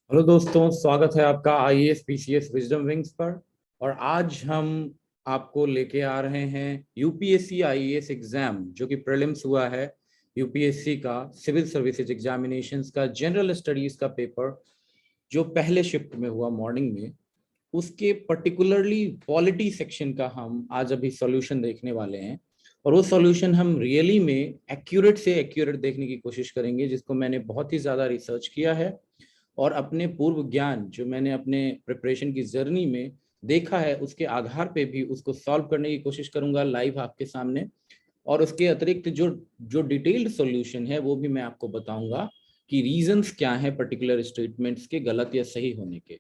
Hello दोस्तों, स्वागत है आपका आईएएस पीसीएस विजडम विंग्स पर। और आज हम आपको लेके आ रहे हैं यूपीएससी आईएएस एग्जाम जो कि प्रीलिम्स हुआ है। यूपीएससी का सिविल सर्विसेज एग्जामिनेशंस का जनरल स्टडीज का पेपर जो पहले शिफ्ट में हुआ मॉर्निंग में, उसके पर्टिकुलरली पॉलिटी सेक्शन का हम आज अभी सॉल्यूशन देखने वाले हैं। और वो सॉल्यूशन हम रियली में एक्यूरेट से एक्यूरेट देखने की कोशिश करेंगे, जिसको मैंने बहुत ही ज़्यादा रिसर्च किया है और अपने पूर्व ज्ञान जो मैंने अपने प्रिपरेशन की जर्नी में देखा है उसके आधार पे भी उसको सॉल्व करने की कोशिश करूंगा लाइव आपके सामने। और उसके अतिरिक्त जो जो डिटेल्ड सॉल्यूशन है वो भी मैं आपको बताऊंगा कि रीजंस क्या है पर्टिकुलर स्टेटमेंट्स के गलत या सही होने के।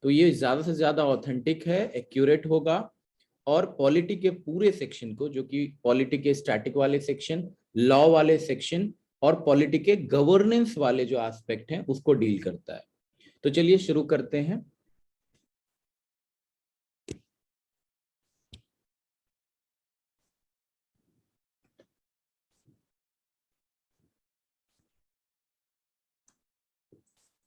तो ये ज़्यादा से ज़्यादा ऑथेंटिक है, एक्यूरेट होगा। और पॉलिटी के पूरे सेक्शन को, जो कि पॉलिटी के स्टैटिक वाले सेक्शन, लॉ वाले सेक्शन और पॉलिटी के गवर्नेंस वाले जो एस्पेक्ट हैं उसको डील करता है। तो चलिए शुरू करते हैं।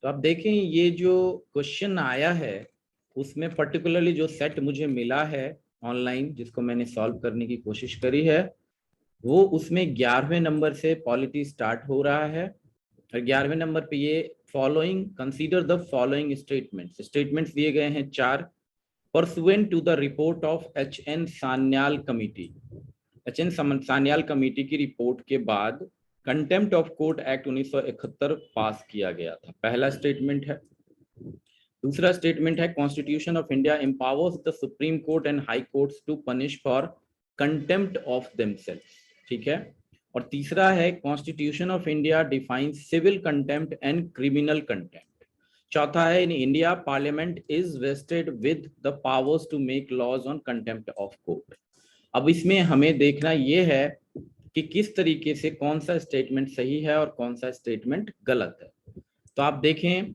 तो आप देखें, ये जो क्वेश्चन आया है उसमें पर्टिकुलरली जो सेट मुझे मिला है ऑनलाइन, जिसको मैंने सॉल्व करने की कोशिश करी है, वो उसमें 11वें नंबर से पॉलिटी स्टार्ट हो रहा है। और 11वें नंबर पे ये following consider the following statements statements दिए गए हैं चार। Pursuant to the report of H N. Sanyal committee, H N. Sanyal committee की रिपोर्ट के बाद contempt of court act 1971 pass किया गया था, पहला स्टेटमेंट है। दूसरा स्टेटमेंट है constitution of India empowers the supreme court and high courts to punish for contempt of themselves, ठीक है। और तीसरा है constitution of India defines civil contempt and criminal contempt. चौथा है in India parliament is vested with the powers to make laws on contempt of court. अब इसमें हमें देखना यह है कि किस तरीके से कौन सा स्टेटमेंट सही है और कौन सा स्टेटमेंट गलत है। तो आप देखें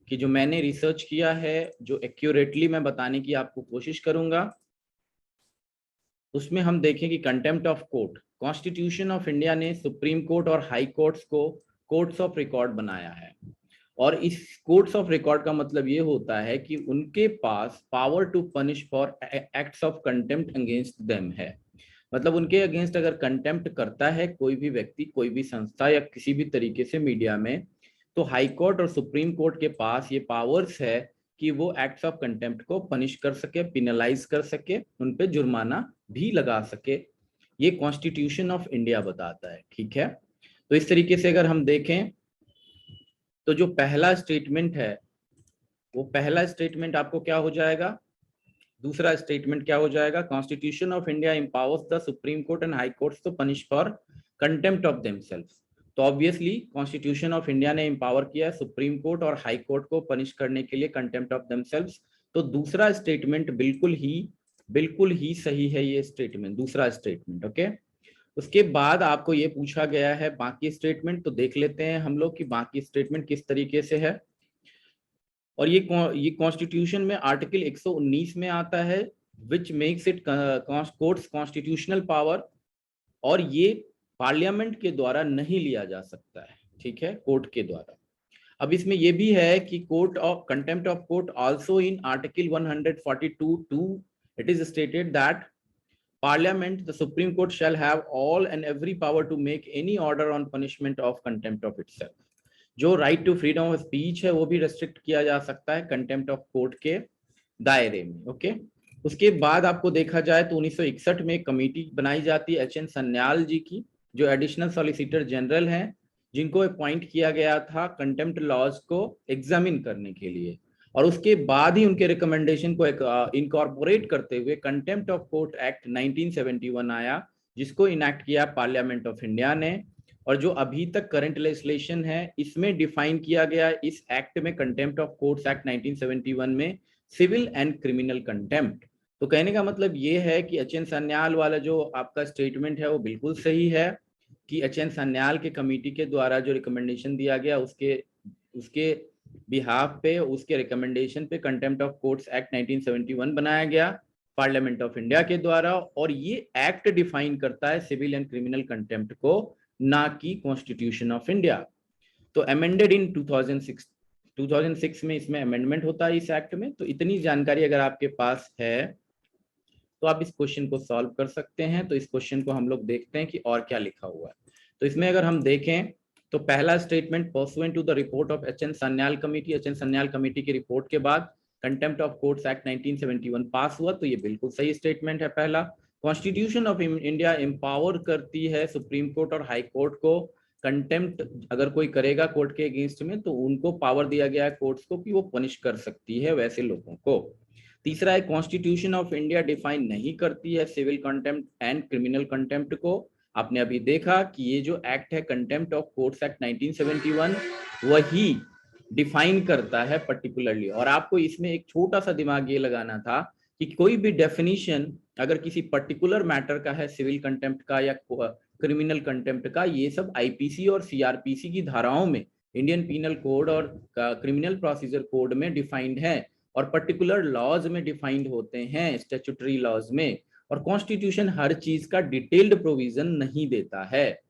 कि जो मैंने रिसर्च किया है, जो एक्यूरेटली मैं बताने की आपको कोशिश करूंगा, उसमें हम देखें कि contempt of court, constitution of India ने सुप्रीम कोर्ट और हाई कोर्ट्स को कोर्ट्स ऑफ रिकॉर्ड बनाया है। और इस कोर्ट्स ऑफ रिकॉर्ड का मतलब ये होता है कि उनके पास power to punish for acts of contempt against them है। मतलब उनके अगेंस्ट अगर कंटेम्प्ट करता है कोई भी व्यक्ति, कोई भी संस्था या किसी भी तरीके से मीडिया में, तो हाई कोर्ट और सुप्रीम कोर्ट के पास ये पावर्स है कि वो एक्ट्स ऑफ कंटेम्प्ट को पनिश कर सके, पिनलाइज कर सके, उन पे जुर्माना भी लगा सके। ये कॉन्स्टिट्यूशन ऑफ इंडिया बताता है, ठीक है। तो इस तरीके से अगर हम देखें तो जो पहला स्टेटमेंट है, वो पहला स्टेटमेंट आपको क्या हो जाएगा, दूसरा स्टेटमेंट क्या हो जाएगा, constitution of India empowers the supreme court and high courts to punish for contempt of themselves. तो ऑब्वियसली कॉन्स्टिट्यूशन ऑफ इंडिया ने एम्पावर किया है सुप्रीम कोर्ट और हाई कोर्ट को पनिश करने के लिए कंटेम्प्ट ऑफ देमसेल्व्स। तो दूसरा स्टेटमेंट बिल्कुल ही सही है, ये स्टेटमेंट, दूसरा स्टेटमेंट, ओके। उसके बाद आपको ये पूछा गया है बाकी स्टेटमेंट, तो देख लेते हैं हम लोग कि बाकी स्टेटमेंट किस तरीके से है। और ये कॉन्स्टिट्यूशन में आर्टिकल 119 में आता है, which makes it courts constitutional power. और ये पार्लियामेंट के द्वारा नहीं लिया जा सकता है, ठीक है, कोर्ट के द्वारा। अब इसमें यह भी है कि court of contempt of court also in article 142(2) it is stated that Parliament, the Supreme Court shall have all and every power to make any order on punishment of contempt of itself. जो right to freedom of speech है वो भी restrict किया जा सकता है contempt of court के दायरे में, ओके। उसके बाद आपको देखा जाए तो 1961 में एक कमेटी बनाई जाती है एच.एन. सन्याल जी की, जो एडिशनल सॉलिसिटर जनरल हैं, जिनको अपॉइंट किया गया था कंटेम्प्ट लॉज को एग्जामिन करने के लिए। और उसके बाद ही उनके रिकमेंडेशन को इनकॉर्पोरेट करते हुए कंटेम्प्ट ऑफ कोर्ट एक्ट 1971 आया, जिसको इनैक्ट किया पार्लियामेंट ऑफ इंडिया ने। और जो अभी तक करंट लेजिस्लेशन है इसमें डिफाइन किया गया इस एक्ट में, कंटेम्प्ट ऑफ कोर्ट्स एक्ट 1971 में, सिविल एंड क्रिमिनल कंटेम्प्ट। तो कहने का मतलब ये है कि एच.एन. सन्याल वाला जो आपका स्टेटमेंट है वो बिल्कुल सही है कि एच.एन. सन्याल के कमेटी के द्वारा जो रिकमेंडेशन दिया गया उसके उसके बिहाफ पे, उसके रिकमेंडेशन पे कंटेम्प्ट ऑफ कोर्ट्स एक्ट 1971 बनाया गया पार्लियामेंट ऑफ इंडिया के द्वारा। और ये एक्ट डिफाइन करता है सिविल एंड क्रिमिनल कंटेम्प्ट को, ना कि कॉन्स्टिट्यूशन ऑफ इंडिया। तो अमेंडेड इन 2006 2006 में इसमें अमेंडमेंट होता है इस एक्ट में। तो इतनी जानकारी अगर आपके पास है तो आप इस क्वेश्चन को सॉल्व कर सकते हैं। तो इस क्वेश्चन को हम लोग देखते हैं कि और क्या लिखा हुआ है। तो इसमें अगर हम देखें तो पहला statement, pursuant to the report of H N. Sanyal committee, H N. Sanyal committee की रिपोर्ट के बाद contempt of courts act 1971 pass हुआ। तो ये बिल्कुल सही स्टेटमेंट है पहला। कॉन्स्टिट्यूशन ऑफ इंडिया एम्पावर करती है सुप्रीम कोर्ट और हाई कोर्ट को, कंटेम्प्ट अगर कोई करेगा कोर्ट के अगेंस्ट में तो उनको पावर दिया गया है कोर्ट्स को कि वो पनिश कर सकती है वैसे लोगों को। तीसरा है, कॉन्स्टिट्यूशन ऑफ इंडिया डिफाइन नहीं करती है civil contempt and criminal contempt को। आपने अभी देखा कि ये जो एक्ट है कंटेम्प्ट ऑफ कोर्ट्स एक्ट 1971 वही डिफाइन करता है पर्टिकुलरली। और आपको इसमें एक छोटा सा दिमाग ये लगाना था कि कोई भी डेफिनेशन अगर किसी पर्टिकुलर मैटर का है, सिविल कंटेम्प्ट का या क्रिमिनल कंटेम्प्ट का, ये सब आईपीसी और सीआरपीसी की धाराओं में, इंडियन पीनल कोड और क्रिमिनल प्रोसीजर कोड में डिफाइंड है और पर्टिकुलर लॉज में डिफाइंड होते हैं, स्टैट्यूटरी लॉज में। और कॉन्स्टिट्यूशन हर चीज का डिटेल्ड प्रोविजन नहीं देता है।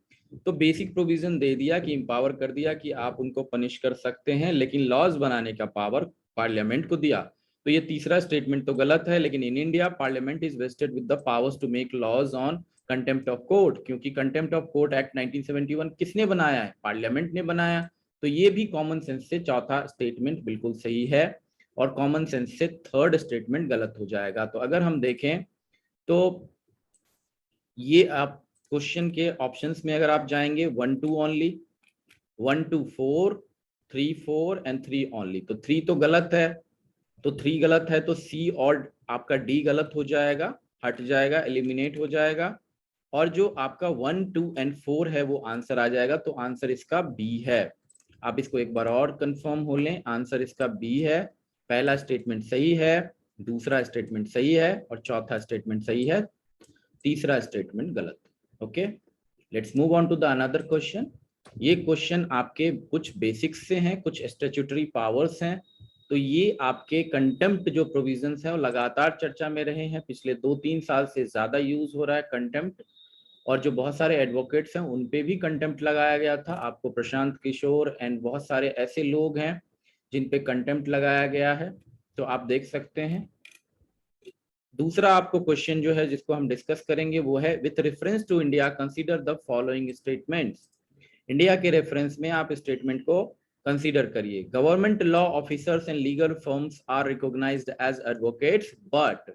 तो बेसिक प्रोविजन दे दिया कि एम्पावर कर दिया कि आप उनको पनिश कर सकते हैं, लेकिन लॉज बनाने का पावर पार्लियामेंट को दिया। तो ये तीसरा स्टेटमेंट तो गलत है। लेकिन in India parliament is vested with the powers to make laws on contempt of court, क्योंकि कंटेम्प्ट ऑफ कोर्ट एक्ट 1971 किसने बनाया है? पार्लियामेंट ने बनाया। तो ये भी कॉमन सेंस से चौथा स्टेटमेंट बिल्कुल सही है और कॉमन सेंस से थर्ड स्टेटमेंट गलत हो जाएगा। तो अगर हम देखें तो ये आप क्वेश्चन के ऑप्शंस में अगर आप जाएंगे 1 2 ओनली, 1 2 4, 3 4 एंड 3 ओनली। तो 3 तो गलत है, तो 3 गलत है तो सी और आपका डी गलत हो जाएगा, हट जाएगा, एलिमिनेट हो जाएगा। और जो आपका 1 2 एंड 4 है वो आंसर आ जाएगा। तो आंसर इसका बी है। आप इसको एक बार और कंफर्म हो लें, आंसर इसका बी है। पहला स्टेटमेंट सही है, दूसरा स्टेटमेंट सही है और चौथा स्टेटमेंट सही है, तीसरा स्टेटमेंट गलत। Okay, let's move on to the another question. ये क्वेश्चन आपके कुछ बेसिक्स से हैं, कुछ स्टैट्यूटरी पावर्स हैं। तो ये आपके कंटेम्प्ट जो प्रोविजंस हैं वो लगातार चर्चा में रहे हैं, पिछले 2-3 साल से ज्यादा यूज हो रहा है कंटेम्प्ट। और जो बहुत सारे एडवोकेट्स हैं उन पे भी कंटेम्प्ट लगाया गया था। आपको प्रशांत किशोर एंड बहुत सारे ऐसे लोग हैं जिन पे कंटेम्प्ट लगाया गया है, तो आप देख सकते हैं। दूसरा आपको क्वेश्चन जो है जिसको हम डिस्कस करेंगे वो है, with reference to India consider the following statements. India के रेफरेंस में आप स्टेटमेंट को कंसीडर करिए। Government law officers and legal firms are recognized as advocates but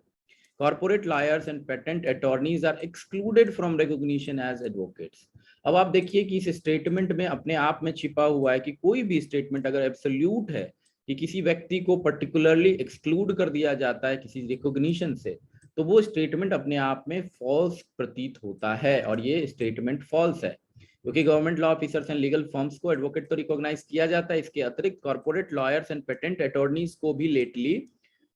corporate lawyers and patent attorneys are excluded from recognition as advocates। अब आप देखिए कि इस स्टेटमेंट में अपने आप में छिपा हुआ है कि कोई भी स्टेटमेंट अगर एब्सोल्यूट है कि किसी व्यक्ति को पर्टिकुलरली एक्सक्लूड कर दिया जाता है किसी रिकॉग्निशन से, तो वो स्टेटमेंट अपने आप में फॉल्स प्रतीत होता है। और ये स्टेटमेंट फॉल्स है क्योंकि government law officers and legal firms को एडवोकेट तो रिकॉग्नाइज किया जाता है, इसके अतिरिक्त corporate lawyers and patent attorneys को भी लेटली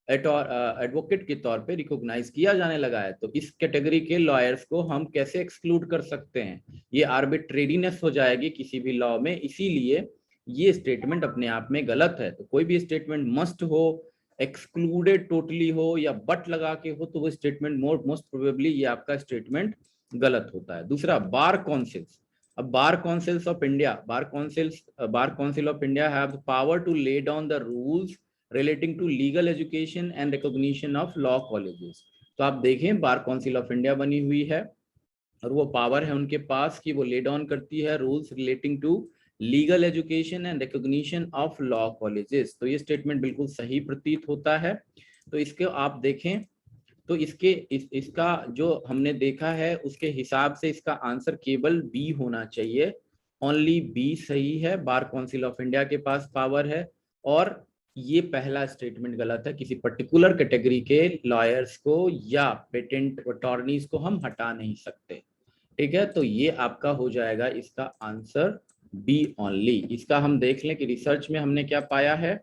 एडवोकेट के तौर पे रिकॉग्नाइज किया जाने लगा है। तो इस कैटेगरी के लॉयर्स को हम कैसे एक्सक्लूड कर सकते हैं? ये आर्बिट्रेरीनेस हो जाएगी किसी भी लॉ में, इसीलिए ये स्टेटमेंट अपने आप में गलत है। तो कोई भी स्टेटमेंट मस्ट हो, एक्सक्लूडेड टोटली हो या बट लगा के हो, तो वो स्टेटमेंट मोस्ट प्रोबेबली ये आपका स्टेटमेंट गलत होता है। दूसरा, बार काउंसिल्स। अब bar councils of India, bar council of India have the power to lay down the rules relating to legal education and recognition of law colleges। तो आप देखें बार काउंसिल ऑफ इंडिया बनी हुई है और वो पावर है उनके पास कि वो ले डाउन करती है rules relating to legal education and recognition of law colleges. तो ये स्टेटमेंट बिल्कुल सही प्रतीत होता है। तो इसके आप देखें तो इसका जो हमने देखा है उसके हिसाब से इसका आंसर केवल बी होना चाहिए। ओनली बी सही है, बार काउंसिल ऑफ इंडिया के पास पावर है। और ये पहला स्टेटमेंट गलत है, किसी पर्टिकुलर कैटेगरी के लॉयर्स को या पेटेंट अटॉर्नीज को हम हटा नहीं सकते। ठीक है, तो ये आपका हो जाएगा इसका आंसर बी ओनली। इसका हम देख लें कि रिसर्च में हमने क्या पाया है।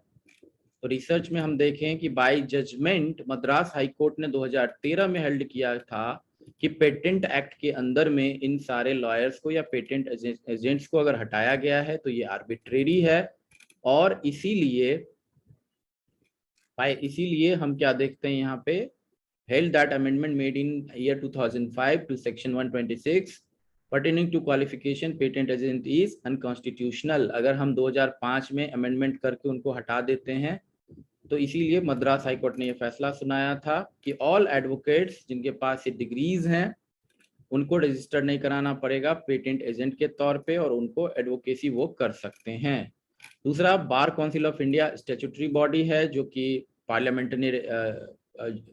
तो रिसर्च में हम देखें कि by judgment Madras high court ने 2013 में हेल्ड किया था कि पेटेंट एक्ट के अंदर में इन सारे लॉयर्स को या पेटेंट एजेंट्स को अगर हटाया गया है तो ये आर्बिट्रेरी है। और इसीलिए हम क्या देखते हैं यहाँ पे, held that amendment made in year 2005 to section 126 pertaining to qualification patent agent is unconstitutional. अगर हम 2005 में अमेंडमेंट करके उनको हटा देते हैं तो इसीलिए मद्रास हाईकोर्ट ने यह फैसला सुनाया था कि ऑल एडवोकेट्स जिनके पास ये डिग्रीज हैं उनको रजिस्टर्ड नहीं कराना पड़ेगा पेटेंट एजेंट के तौर पे, और उनको एडवोकेसी वो कर सकते हैं। दूसरा, bar council of India statutory body है जो कि पार्लियामेंट ने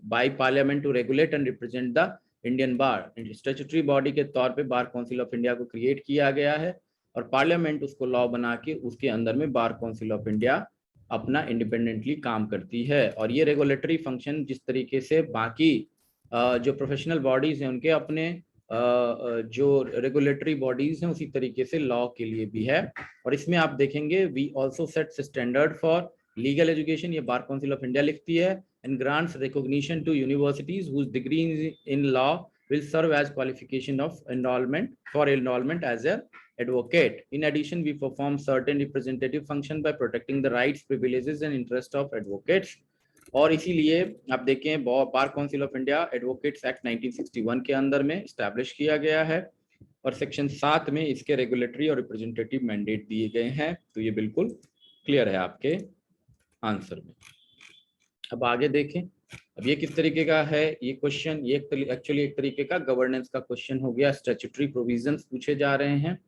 by parliament to regulate and represent the Indian bar. Statutory body के तौर पे बार काउंसिल ऑफ इंडिया को क्रिएट किया गया है और पार्लियामेंट उसको लॉ बना के उसके अंदर में बार काउंसिल ऑफ इंडिया अपना इंडिपेंडेंटली काम करती है। और ये रेगुलेटरी फंक्शन जिस तरीके से बाकी जो प्रोफेशनल बॉडीज हैं उनके अपने जो रेगुलेटरी बॉडीज हैं उसी तरीके से लॉ के लिए भी है। और इसमें आप देखेंगे we also sets standard for legal education, ये बार काउंसिल ऑफ इंडिया लिखती है, and grants recognition to universities whose degree in law will serve as qualification of enrollment as a advocate. In addition, we perform certain representative function by protecting the rights, privileges and interest of advocates. और इसीलिए आप देखें बार council of India advocates act 1961 के अंदर में establish किया गया है और सेक्शन 7 में इसके रेगुलेटरी और रिप्रेजेंटेटिव मैंडेट दिए गए हैं। तो ये बिल्कुल क्लियर है आपके आंसर में। अब आगे देखें, अब ये किस तरीके का है ये क्वेश्चन, ये एक्चुअली एक तरीके का गवर्नेंस का क्वेश्चन हो गया। स्टैट्यूटरी प्रोविजंस पूछे जा रहे हैं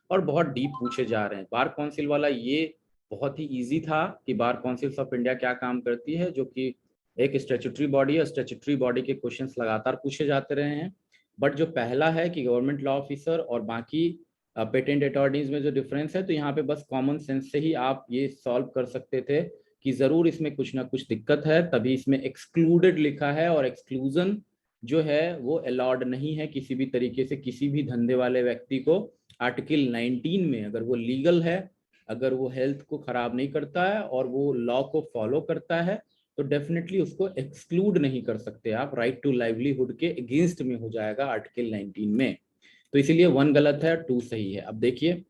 और बहुत डीप पूछे जा रहे हैं। बार काउंसिल वाला ये बहुत ही इजी था कि बार काउंसिल ऑफ इंडिया क्या काम करती है, जो कि एक स्टैट्यूटरी बॉडी है। स्टैट्यूटरी बॉडी के क्वेश्चंस लगातार पूछे जाते रहे हैं, बट जो पहला है कि गवर्नमेंट लॉ ऑफिसर और बाकी पेटेंट अटॉर्नीज में जो डिफरेंस है, तो यहाँ पे बस कॉमन सेंस से ही आप ये सॉल्व कर सकते थे कि जरूर इसमें कुछ ना कुछ दिक्कत है, तभी इसमें एक्सक्लूडेड लिखा है। और एक्सक्लूजन जो है वो अलाउड नहीं है किसी भी तरीके से किसी भी धंधे वाले व्यक्ति को। आर्टिकल 19 में अगर वो लीगल है, अगर वो हेल्थ को खराब नहीं करता है और वो लॉ को फॉलो करता है, तो डेफिनेटली उसको एक्सक्लूड नहीं कर सकते आप। राइट टू लाइवलीहुड के अगेंस्ट में हो जाएगा आर्टिकल 19 में। तो इसीलिए 1 गलत है, 2 सही है। अब देखिए,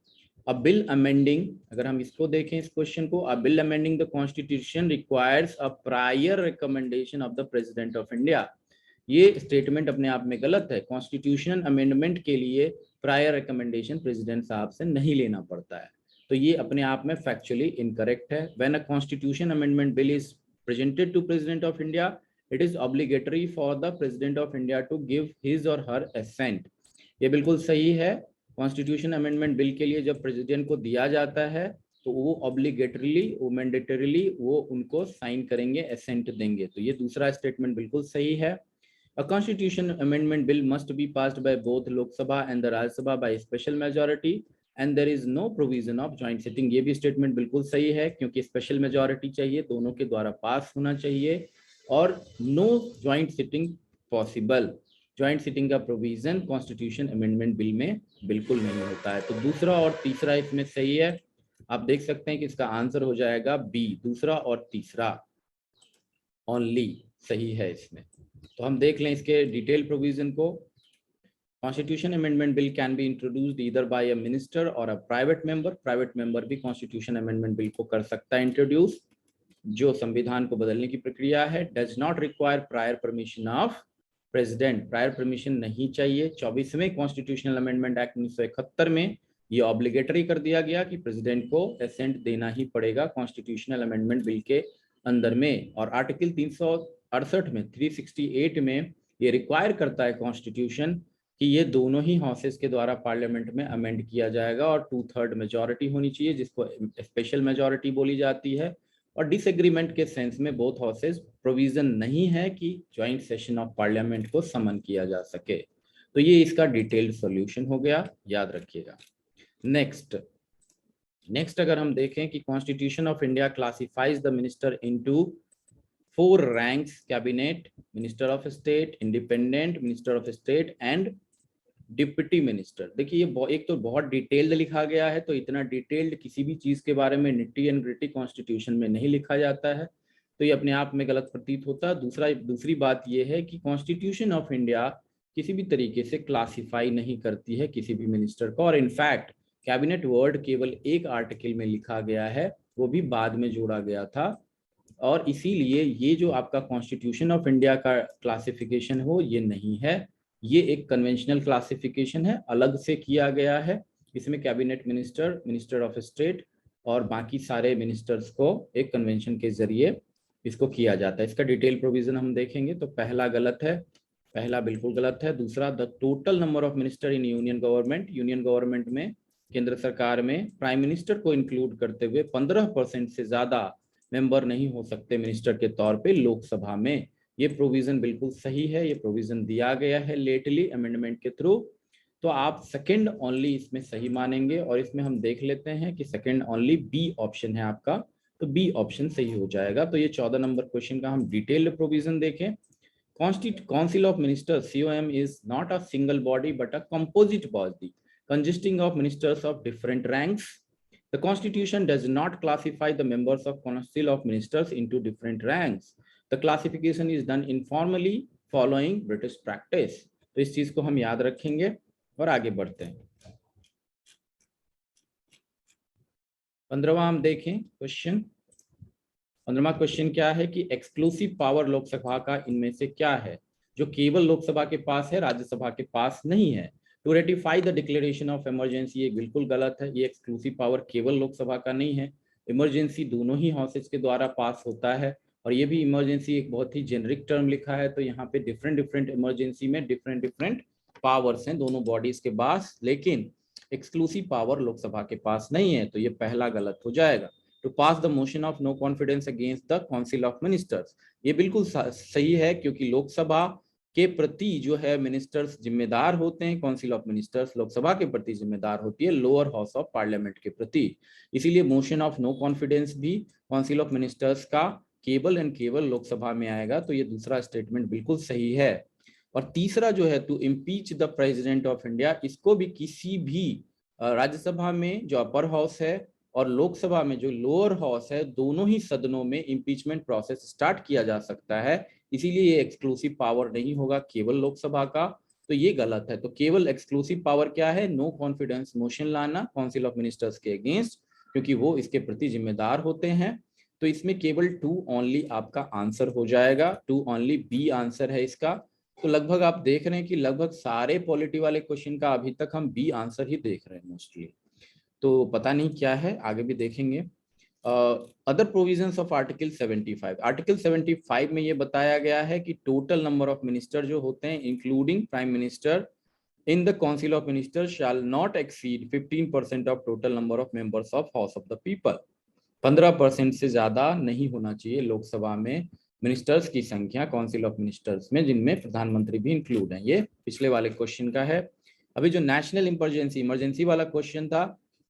A bill amending, अगर हम इसको देखें इस क्वेश्चन को, A bill amending the constitution requires a prior recommendation of the president of India। ये स्टेटमेंट अपने आप में गलत है। कॉन्स्टिट्यूशन अमेंडमेंट के लिए प्रायर रिकमेंडेशन प्रेसिडेंट साहब से नहीं लेना पड़ता है, तो ये अपने आप में फैक्चुअली इनकरेक्ट है। When a constitution amendment bill is presented to president of India, it is obligatory for the president of India to give his और हर असेंट। ये बिल्कुल सही है। कॉन्स्टिट्यूशन अमेंडमेंट बिल के लिए जब प्रेसिडेंट को दिया जाता है तो वो ऑब्लिगेटरीली, वो मैंडेटरीली वो उनको साइन करेंगे, असेंट देंगे। तो ये दूसरा स्टेटमेंट बिल्कुल सही है। A constitution amendment bill must be passed by both Lok Sabha and the Rajya Sabha by special majority and there is no provision of joint sitting। ये भी स्टेटमेंट बिल्कुल सही है, क्योंकि स्पेशल मेजॉरिटी चाहिए, दोनों के द्वारा पास होना चाहिए, और no joint sitting possible. Joint sitting का प्रोविजन कॉन्स्टिट्यूशन अमेंडमेंट बिल में बिल्कुल नहीं होता है। तो दूसरा और तीसरा इसमें सही है। आप देख सकते हैं कि इसका आंसर हो जाएगा बी, दूसरा और तीसरा ओनली सही है इसमें। तो हम देख लें इसके डिटेल प्रोविजन को। Constitution amendment bill can be introduced either by a minister और a private member. Private member भी कॉन्स्टिट्यूशन अमेंडमेंट बिल को कर सकता है इंट्रोड्यूस, जो संविधान को बदलने की प्रक्रिया है। Does not require prior permission of president. Prior permission नहीं चाहिए। 24वें कॉन्स्टिट्यूशनल अमेंडमेंट एक्ट 1971 में ये ऑब्लिगेटरी कर दिया गया कि प्रेसिडेंट को असेंट देना ही पड़ेगा कॉन्स्टिट्यूशनल अमेंडमेंट बिल के अंदर में। और आर्टिकल 368 में 368 में ये रिक्वायर करता है कॉन्स्टिट्यूशन कि ये दोनों ही हाउसेस के द्वारा पार्लियामेंट में अमेंड किया जाएगा और 2/3 मेजॉरिटी होनी चाहिए, जिसको स्पेशल मेजॉरिटी बोली जाती है। और डिसएग्रीमेंट के सेंस में बोथ हाउसेस प्रोविजन नहीं है कि ज्वाइंट सेशन ऑफ पार्लियामेंट को समन किया जा सके। तो ये इसका डिटेल्ड सॉल्यूशन हो गया, याद रखिएगा। नेक्स्ट अगर हम देखें कि constitution of India classifies the minister into 4 ranks: cabinet, minister of state, independent minister of state and deputy minister. देखिए ये एक तो बहुत डिटेल्ड लिखा गया है, तो इतना डिटेल्ड किसी भी चीज के बारे में निट्टी एंड ग्रिटी कॉन्स्टिट्यूशन में नहीं लिखा जाता है, तो ये अपने आप में गलत प्रतीत होता है। दूसरी बात ये है कि कॉन्स्टिट्यूशन ऑफ इंडिया किसी भी तरीके से क्लासिफाई नहीं करती है किसी भी मिनिस्टर को, और इनफैक्ट कैबिनेट वर्ड केवल एक आर्टिकल में लिखा गया है, वो भी बाद में जोड़ा गया था। और इसीलिए ये जो आपका कॉन्स्टिट्यूशन ऑफ इंडिया का क्लासिफिकेशन हो, ये नहीं है। ये एक कन्वेंशनल क्लासिफिकेशन है, अलग से किया गया है। इसमें cabinet minister, minister of state और बाकी सारे मिनिस्टर्स को एक कन्वेंशन के जरिए इसको किया जाता है। इसका डिटेल प्रोविजन हम देखेंगे तो पहला गलत है, पहला बिल्कुल गलत है। दूसरा, the total number of minister in union government, union government में, केंद्र सरकार में प्राइम मिनिस्टर को इंक्लूड करते हुए 15% से ज्यादा मेंबर नहीं हो सकते मिनिस्टर के तौर पे लोकसभा में। ये प्रोविजन बिल्कुल सही है, ये प्रोविजन दिया गया है लेटली अमेंडमेंट के थ्रू। तो आप सेकंड ओनली इसमें सही मानेंगे, और इसमें हम देख लेते हैं कि सेकंड ओनली बी ऑप्शन है आपका, तो बी ऑप्शन सही हो जाएगा। तो ये 14 नंबर क्वेश्चन का हम डिटेल्ड प्रोविजन देखें। Council of Ministers (COM) is not a single body but a composite body consisting of ministers of different ranks. The Constitution does not classify the members of Council of Ministers into different ranks. The classification is done informally following British practice. तो इस चीज को हम याद रखेंगे और आगे बढ़ते हैं। 15वां हम देखें क्वेश्चन। 15वां क्वेश्चन क्या है कि एक्सक्लूसिव पावर लोकसभा का इनमें से क्या है जो केवल लोकसभा के पास है, राज्यसभा के पास नहीं है। To ratify the declaration of emergency, ये बिल्कुल गलत है। ये एक्सक्लूसिव पावर केवल लोकसभा का नहीं है, इमरजेंसी दोनों ही हाउसेज के द्वारा पास होता है। और ये भी इमरजेंसी एक बहुत ही जेनरिक टर्म लिखा है, तो यहाँ पे डिफरेंट डिफरेंट इमरजेंसी में डिफरेंट डिफरेंट पावर्स हैं दोनों बॉडीज के पास, लेकिन एक्सक्लूसिव पावर लोकसभा के पास नहीं है। तो ये पहला गलत हो जाएगा। To pass the motion of no confidence against the council of ministers, ये बिल्कुल सही है, क्योंकि लोकसभा के प्रति जो है मिनिस्टर्स जिम्मेदार होते हैं, काउंसिल ऑफ मिनिस्टर्स लोकसभा के प्रति जिम्मेदार होती है लोअर हाउस ऑफ पार्लियामेंट के प्रति। इसीलिए मोशन ऑफ नो कॉन्फिडेंस भी काउंसिल ऑफ मिनिस्टर्स का केवल एंड केवल लोकसभा में आएगा। तो ये दूसरा स्टेटमेंट बिल्कुल सही है। और तीसरा जो है to impeach the president of India, इसको भी किसी भी राज्यसभा में जो अपर हाउस है और लोकसभा में जो लोअर हाउस है, दोनों ही सदनों में इम्पीचमेंट प्रोसेस स्टार्ट किया जा सकता है। इसीलिए ये एक्सक्लूसिव पावर नहीं होगा केवल लोकसभा का, तो ये गलत है। तो केवल एक्सक्लूसिव पावर क्या है? नो कॉन्फिडेंस मोशन लाना काउंसिल ऑफ मिनिस्टर्स के अगेंस्ट, क्योंकि वो इसके प्रति जिम्मेदार होते हैं। तो इसमें केवल टू ओनली आपका आंसर हो जाएगा, टू ओनली बी आंसर है इसका। तो लगभग आप देख रहे हैं कि लगभग सारे पॉलिटी वाले क्वेश्चन का अभी तक हम बी आंसर ही देख रहे हैं मोस्टली, तो पता नहीं क्या है, आगे भी देखेंगे। Other provisions of article 75, article 75 में ये बताया गया है कि टोटल नंबर ऑफ मिनिस्टर जो होते हैं including prime minister in the council of minister shall not exceed 15% of total number of members of house of the people. 15% से ज्यादा नहीं होना चाहिए लोकसभा में मिनिस्टर्स की संख्या काउंसिल ऑफ मिनिस्टर्स में, जिनमें प्रधानमंत्री भी इंक्लूड है। ये पिछले वाले क्वेश्चन का है। अभी जो नेशनल इमरजेंसी वाला क्वेश्चन था,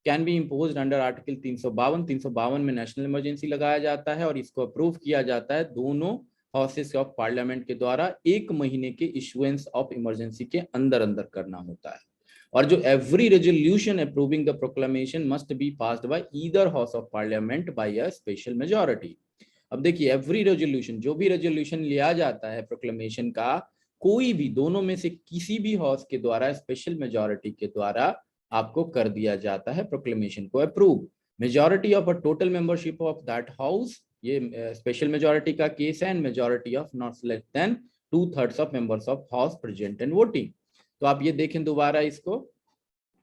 can be imposed under article 352 में नेशनल इमरजेंसी लगाया जाता है और इसको अप्रूव किया जाता है दोनों हाउसेस ऑफ पार्लियामेंट के द्वारा 1 महीने के इशुएंस ऑफ इमरजेंसी के अंदर अंदर करना होता है। और जो every resolution approving the proclamation must be passed by either house of parliament by a special majority. अब देखिए, एवरी रेजोल्यूशन, जो भी रेजोल्यूशन लिया जाता है प्रोक्लेमेशन का, कोई भी दोनों में से किसी भी हाउस के द्वारा स्पेशल मेजॉरिटी के द्वारा आपको कर दिया जाता है प्रोक्लेमेशन को approve. Majority of a total membership of that house, ये स्पेशल मेजॉरिटी का केस है, and majority of not less than 2/3 of members of house present and voting. तो आप ये देखें दोबारा इसको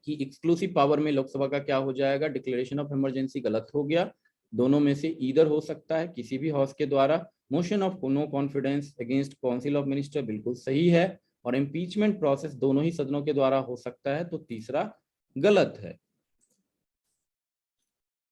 कि एक्सक्लूसिव पावर में लोकसभा का क्या हो जाएगा, डिक्लेरेशन ऑफ इमरजेंसी गलत हो गया, दोनों में से ईदर हो सकता है किसी भी हाउस के द्वारा। Motion of no confidence against council of minister बिल्कुल सही है, और इम्पीचमेंट प्रोसेस दोनों ही सदनों के द्वारा हो सकता है, तो तीसरा गलत है।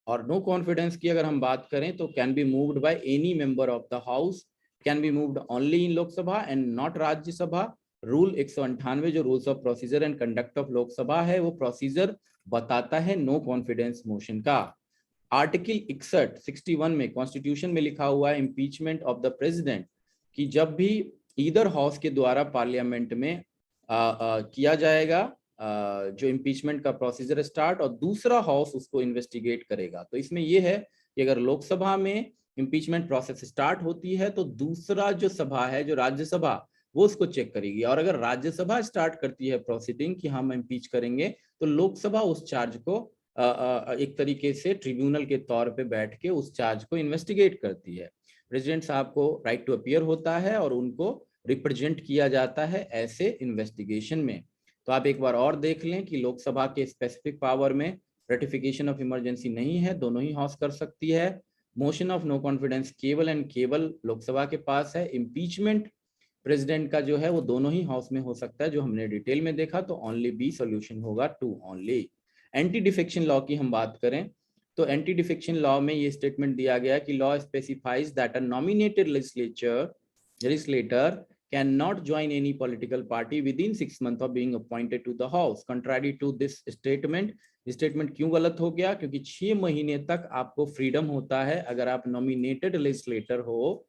और नो कॉन्फिडेंस की अगर हम बात करें तो can be moved by any member of the house, can be moved only in Lok Sabha and not Rajya Sabha. Rule 198 जो rules of procedure and conduct of Lok Sabha है, वो प्रोसीजर बताता है नो कॉन्फिडेंस मोशन का। आर्टिकल 61 में कॉन्स्टिट्यूशन में लिखा हुआ है इम्पीचमेंट ऑफ द प्रेसिडेंट, कि जब भी ईदर हाउस के द्वारा पार्लियामेंट में किया जाएगा जो इम्पीचमेंट का प्रोसीजर स्टार्ट, और दूसरा हाउस उसको इन्वेस्टिगेट करेगा। तो इसमें यह है कि अगर लोकसभा में इम्पीचमेंट प्रोसेस स्टार्ट होती है तो दूसरा जो सभा है, जो राज्यसभा, वो उसको चेक करेगी। और अगर राज्यसभा स्टार्ट करती है प्रोसीडिंग कि हम इम्पीच करेंगे, तो लोकसभा उस चार्ज को एक तरीके से ट्रिब्यूनल के तौर पे बैठ के उस चार्ज को इन्वेस्टिगेट करती है। प्रेसिडेंट साहब को राइट टू अपीयर होता है और उनको रिप्रेजेंट किया जाता है ऐसे इन्वेस्टिगेशन में। तो आप एक बार और देख लें कि लोकसभा के स्पेसिफिक पावर में रेटिफिकेशन ऑफ इमरजेंसी नहीं है, दोनों ही हाउस कर सकती है। मोशन ऑफ नो कॉन्फिडेंस केवल एंड केवल लोकसभा के पास है। इम्पीचमेंट प्रेसिडेंट का जो है वो दोनों ही हाउस में हो सकता है, जो हमने डिटेल में देखा। तो ओनली बी सोल्यूशन होगा, 2 ओनली। एंटी डिफेक्शन लॉ की हम बात करें तो एंटी डिफेक्शन लॉ में ये स्टेटमेंट दिया गया कि law specifies that a nominated legislator cannot join any political party within 6 months of being appointed to the house. Contrary to this statement, statement क्यों गलत हो गया? क्योंकि 6 महीने तक आपको फ्रीडम होता है अगर आप नॉमिनेटेड लेजिस्लेटर हो,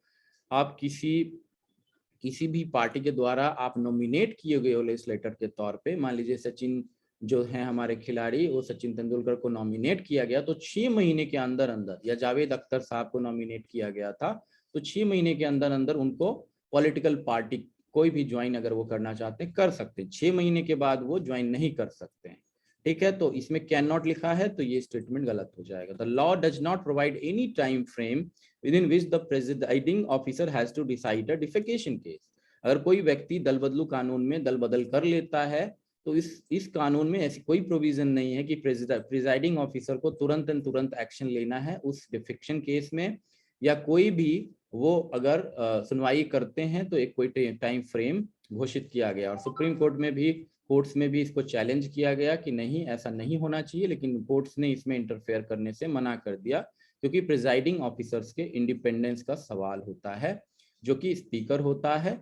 आप किसी भी पार्टी के द्वारा आप नॉमिनेट किए गए हो लेजिस्लेटर के तौर पे। मान लीजिए सचिन जो है हमारे खिलाड़ी, वो सचिन तेंदुलकर को नॉमिनेट किया गया तो 6 महीने के अंदर अंदर, या जावेद अख्तर साहब को नॉमिनेट किया गया था तो 6 महीने के अंदर अंदर उनको पॉलिटिकल पार्टी कोई भी ज्वाइन अगर वो करना चाहते हैं कर सकते हैं। 6 महीने के बाद वो ज्वाइन नहीं कर सकते हैं। ठीक है, तो इसमें कैन नॉट लिखा है तो ये स्टेटमेंट गलत हो जाएगा। The law does not provide any time frame within which the presiding officer has to decide a defecation case। अगर कोई व्यक्ति दल बदलू कानून में दल बदल कर लेता है तो इस कानून में ऐसी कोई प्रोविजन नहीं है कि प्रिजाइडिंग ऑफिसर को तुरंत एक्शन लेना है उस डिफेक्शन केस में, या कोई भी वो अगर सुनवाई करते हैं तो एक कोई टाइम फ्रेम घोषित किया गया। और सुप्रीम कोर्ट्स में भी इसको चैलेंज किया गया कि नहीं, ऐसा नहीं होना चाहिए, लेकिन कोर्ट्स ने इसमें इंटरफेयर करने से मना कर दिया क्योंकि प्रिजाइडिंग ऑफिसर्स के इंडिपेंडेंस का सवाल होता है, जो कि स्पीकर होता है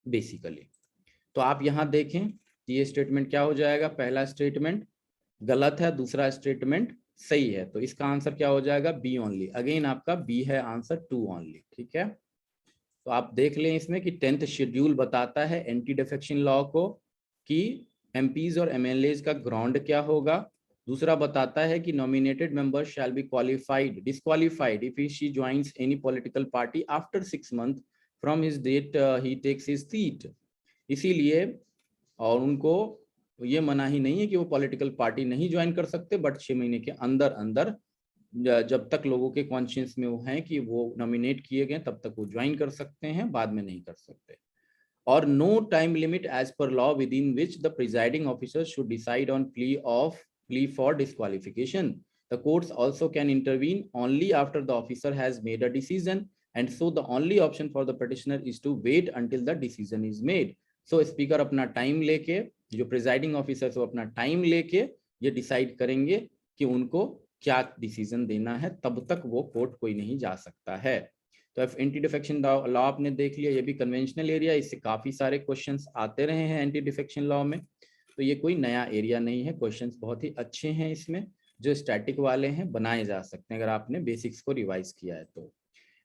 बेसिकली। तो आप यहां देखें कि ये स्टेटमेंट क्या हो जाएगा, पहला स्टेटमेंट गलत है, दूसरा स्टेटमेंट सही है। तो इसका आंसर क्या हो जाएगा, बी ओनली। अगेन आपका बी है आंसर, 2 ओनली। ठीक है, तो आप देख लें इसमें कि 10th शेड्यूल बताता है एंटी डिफेक्शन लॉ को कि एमपीज और एमएलएज का ग्राउंड क्या होगा। दूसरा बताता है कि nominated member shall be disqualified if he joins any political party after 6 months from his date he takes his seat. इसीलिए और उनको ये मना ही नहीं है कि वो पॉलिटिकल पार्टी नहीं ज्वाइन कर सकते, बट 6 महीने के अंदर अंदर जब तक लोगों के कॉन्शियस में वो है कि वो नॉमिनेट किए गए तब तक वो ज्वाइन कर सकते हैं, बाद में नहीं कर सकते। और no time limit as per law within which the presiding officer should decide on plea for disqualification. The courts also can intervene only after the officer has made a decision, and so the only option for the petitioner is to wait until the decision is made. So speaker अपना time लेके, जो presiding officer वो अपना time लेके ये decide करेंगे कि उनको क्या डिसीजन देना है, तब तक वो कोर्ट कोई नहीं जा सकता है। तो एंटी डिफेक्शन लॉ आपने देख लिया, ये भी कन्वेंशनल एरिया, इससे काफी सारे क्वेश्चंस आते रहे हैं एंटी डिफेक्शन लॉ में, तो ये कोई नया एरिया नहीं है। क्वेश्चंस बहुत ही अच्छे हैं इसमें, जो स्टैटिक वाले हैं बनाए जा सकते हैं अगर आपने बेसिक्स को रिवाइज किया है तो।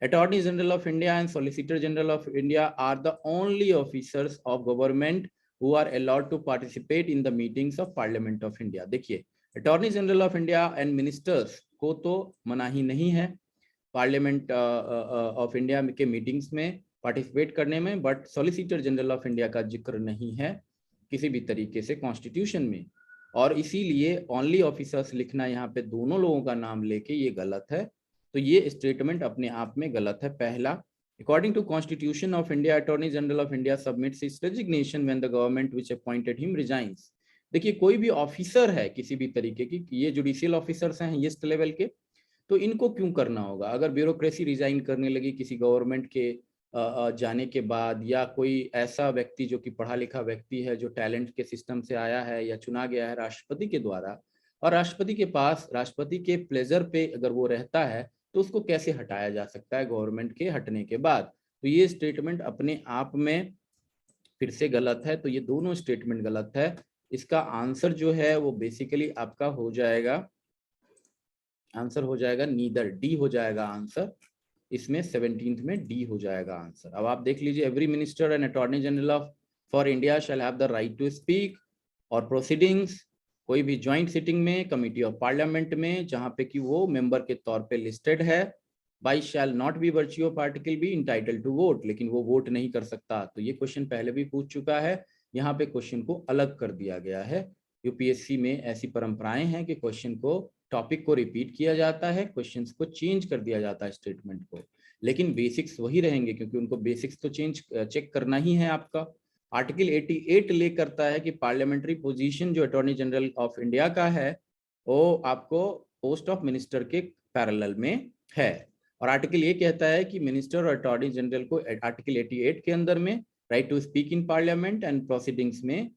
Attorney general of India and solicitor general of India are the only officers of government who are allowed to participate in the meetings of parliament of India. देखिए, attorney general of India and ministers को तो मनाही नहीं है parliament of India के meetings में participate करने में, but solicitor general of India का जिक्र नहीं है किसी भी तरीके से कॉन्स्टिट्यूशन में, और इसीलिए ओनली ऑफिसर्स लिखना यहाँ पे दोनों लोगों का नाम लेके ये गलत है। तो ये स्टेटमेंट अपने आप में गलत है। पहला, according to constitution of India attorney general of India submits his resignation when the government which appointed him resigns. देखिए, कोई भी ऑफिसर है किसी भी तरीके की, ये जुडिशियल ऑफिसर्स हैं हाईएस्ट लेवल के, तो इनको क्यों करना होगा? अगर ब्यूरोक्रेसी रिजाइन करने लगी किसी गवर्नमेंट के जाने के बाद, या कोई ऐसा व्यक्ति जो कि पढ़ा लिखा व्यक्ति है, जो टैलेंट के सिस्टम से आया है या चुना गया है राष्ट्रपति के द्वारा, और राष्ट्रपति के पास राष्ट्रपति के प्लेजर पे अगर वो रहता है, तो उसको कैसे हटाया जा सकता है गवर्नमेंट के हटने के बाद? तो ये स्टेटमेंट अपने आप में फिर से गलत है। तो ये दोनों स्टेटमेंट गलत है। इसका आंसर जो है वो बेसिकली आपका हो जाएगा, आंसर हो जाएगा नीदर, डी हो जाएगा आंसर। इसमें 17th में डी हो जाएगा आंसर। अब आप देख लीजिए, every minister and attorney general of for India shall have the right to speak और प्रोसीडिंग्स, कोई भी ज्वाइंट सिटिंग में कमिटी ऑफ पार्लियामेंट में जहां पे कि वो मेंबर के तौर पे लिस्टेड है, by shall not be virtue of article be entitled to vote, लेकिन वो वोट नहीं कर सकता। तो ये क्वेश्चन पहले भी पूछ चुका है, यहाँ पे क्वेश्चन को अलग कर दिया गया है। यूपीएससी में ऐसी परंपराएं हैं कि क्वेश्चन को, टॉपिक को रिपीट किया जाता है, क्वेश्चंस को चेंज कर दिया जाता है स्टेटमेंट को, लेकिन बेसिक्स वही रहेंगे, क्योंकि उनको बेसिक्स तो चेक करना ही है आपका। आर्टिकल 88 ले करता है कि पार्लियामेंट्री पोजीशन जो अटॉर्नी जनरल ऑफ इंडिया का है वो आपको पोस्ट ऑफ मिनिस्टर के पैरेलल में है। और आर्टिकल ये कहता है कि मिनिस्टर और अटॉर्नी जनरल को आर्टिकल 88 के अंदर में right to speak in parliament and proceedings में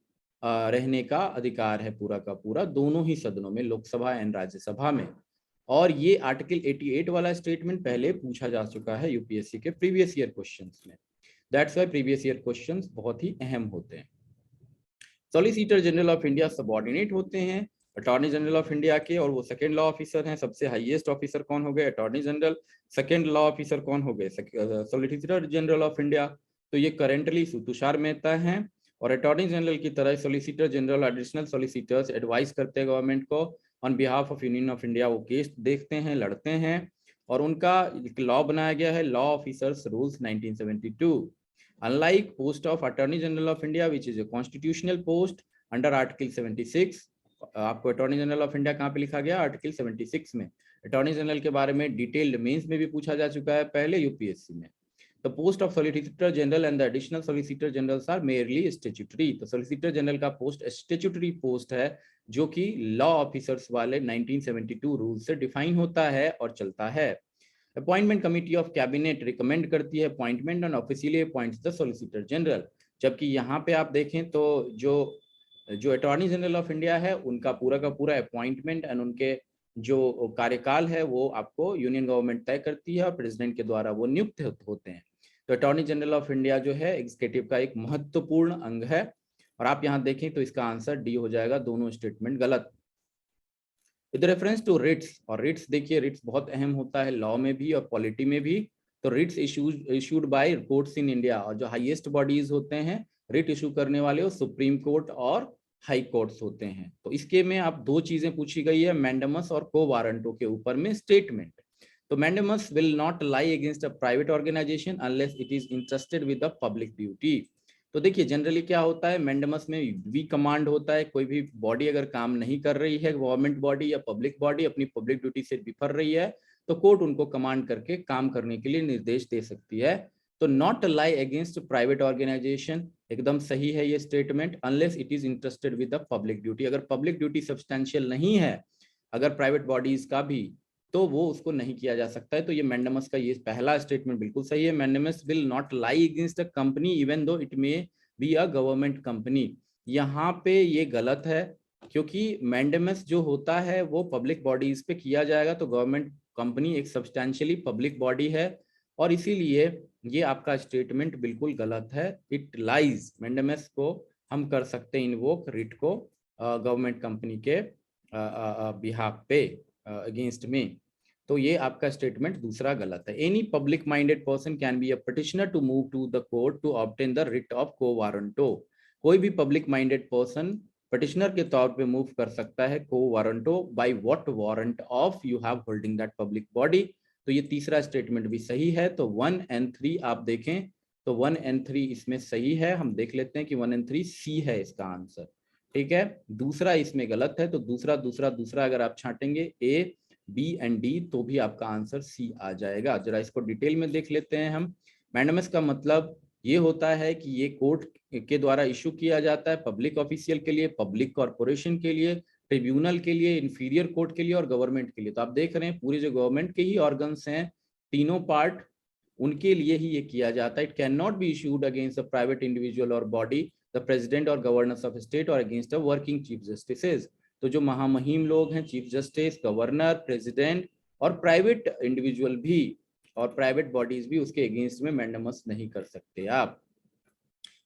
रहने का अधिकार है पूरा का पूरा, दोनों ही सदनों में, लोकसभा एंड राज्यसभा में। और ये आर्टिकल 88 वाला स्टेटमेंट पहले पूछा जा चुका है यूपीएससी के प्रीवियस ईयर क्वेश्चंस में। That's why previous year questions बहुत ही अहम होते हैं। Solicitor general of India subordinate होते हैं अटॉर्नी जनरल ऑफ इंडिया के, और वो सेकंड लॉ ऑफिसर हैं। सबसे हाईएस्ट ऑफिसर कौन हो गए? Attorney general. Second law officer कौन हो गए? Solicitor general of India. तो ये करेंटली तुषार मेहता हैं। और अटॉर्नी जनरल की तरह solicitor general additional solicitors advice करते हैं गवर्नमेंट को on behalf of union of India. वो केस देखते हैं, लड़ते हैं, और उनका लॉ बनाया गया है law officers rules 1972। Unlike post of Attorney General of India, which is a constitutional post under Article 76, आपको अटॉर्नी जनरल ऑफ इंडिया कहाँ पे लिखा गया? आर्टिकल 76 में। अटॉर्नी जनरल के बारे में डिटेल्ड मेंस में भी पूछा जा चुका है पहले यूपीएससी में। The post of solicitor general and the additional solicitor generals are merely statutory. तो सॉलिसिटर जनरल का पोस्ट स्टैट्यूटरी पोस्ट है, जो कि लॉ ऑफिसर्स वाले 1972 रूल से डिफाइन होता है और चलता है। Appointment committee of cabinet recommend करती है appointment and officially appoints the solicitor general. जबकि यहाँ पे आप देखें तो जो अटॉर्नी जनरल ऑफ इंडिया है उनका पूरा का पूरा अपॉइंटमेंट एंड उनके जो कार्यकाल है वो आपको यूनियन गवर्नमेंट तय करती है और प्रेसिडेंट के द्वारा वो नियुक्त होते हैं। तो अटॉर्नी जनरल ऑफ इंडिया जो है एग्जीक्यूटिव का एक महत्वपूर्ण अंग है। और आप यहाँ देखें तो इसका आंसर डी हो जाएगा, दोनों स्टेटमेंट गलत। विद रेफरेंस टू रिट्स, और रिट्स देखिए, रिट्स बहुत अहम होता है लॉ में भी और पॉलिटी में भी। तो writs issued by courts in India, और जो हाईएस्ट बॉडीज होते हैं रिट इशू करने वाले वो सुप्रीम कोर्ट और हाई कोर्ट्स होते हैं। तो इसके में आप दो चीजें पूछी गई है, मैंडेमस और को वारंटो के ऊपर में स्टेटमेंट। तो mandamus will not lie against a private organisation unless it is interested with the public duty. तो देखिए जनरली क्या होता है, मैंडेमस में वी कमांड होता है। कोई भी बॉडी अगर काम नहीं कर रही है, गवर्नमेंट बॉडी या पब्लिक बॉडी अपनी पब्लिक ड्यूटी से बिफर रही है, तो कोर्ट उनको कमांड करके काम करने के लिए निर्देश दे सकती है। तो not lie against private organisation एकदम सही है ये statement, unless it is interested with the public duty. अगर पब्लिक ड्यूटी सब्सटेंशियल नहीं है अगर प्राइवेट बॉडीज का भी, तो वो उसको नहीं किया जा सकता है। तो ये मैंडेमस का ये पहला स्टेटमेंट बिल्कुल सही है। Mandamus will not lie against a company even though it may be a government company. यहाँ पे ये गलत है, क्योंकि मैंडेमस जो होता है वो पब्लिक बॉडीज पे किया जाएगा। तो गवर्नमेंट कंपनी एक सब्सटेंशियली पब्लिक बॉडी है, और इसीलिए ये आपका स्टेटमेंट बिल्कुल गलत है। इट लाइज, मैंडेमस को हम कर सकते हैं इन्वोक रिट को गवर्नमेंट कंपनी के बिहाफ पे अगेंस्ट में। तो ये आपका स्टेटमेंट दूसरा गलत है। Any public minded person can be a petitioner to move to the court to obtain the writ of quo warranto. कोई भी पब्लिक माइंडेड पर्सन पिटिशनर के तौर पे मूव कर सकता है को warranto by what warrant of you have holding that public body. तो ये तीसरा स्टेटमेंट भी सही है। तो 1 and 3 आप देखें तो 1 and 3 इसमें सही है। हम देख लेते हैं कि 1 and 3 सी है इसका आंसर, ठीक है। दूसरा इसमें गलत है, तो दूसरा अगर आप छांटेंगे ए बी एंड डी तो भी आपका आंसर सी आ जाएगा। जरा इसको डिटेल में देख लेते हैं हम। मैंडेमस का मतलब ये होता है कि ये कोर्ट के द्वारा इशू किया जाता है पब्लिक ऑफिशियल के लिए, पब्लिक कॉर्पोरेशन के लिए, ट्रिब्यूनल के लिए, इंफीरियर कोर्ट के लिए और गवर्नमेंट के लिए। तो आप देख रहे हैं पूरे जो गवर्नमेंट के ही ऑर्गन्स हैं तीनों पार्ट, उनके लिए ही ये किया जाता है। It can not be issued against a private individual और बॉडी, द प्रेसिडेंट और गवर्नर्स ऑफ स्टेट और अगेंस्ट अ वर्किंग चीफ जस्टिसेज। तो जो महामहिम लोग हैं, चीफ जस्टिस, गवर्नर, प्रेसिडेंट और प्राइवेट इंडिविजुअल भी और प्राइवेट बॉडीज भी, उसके अगेंस्ट में मैंडेमस नहीं कर सकते आप।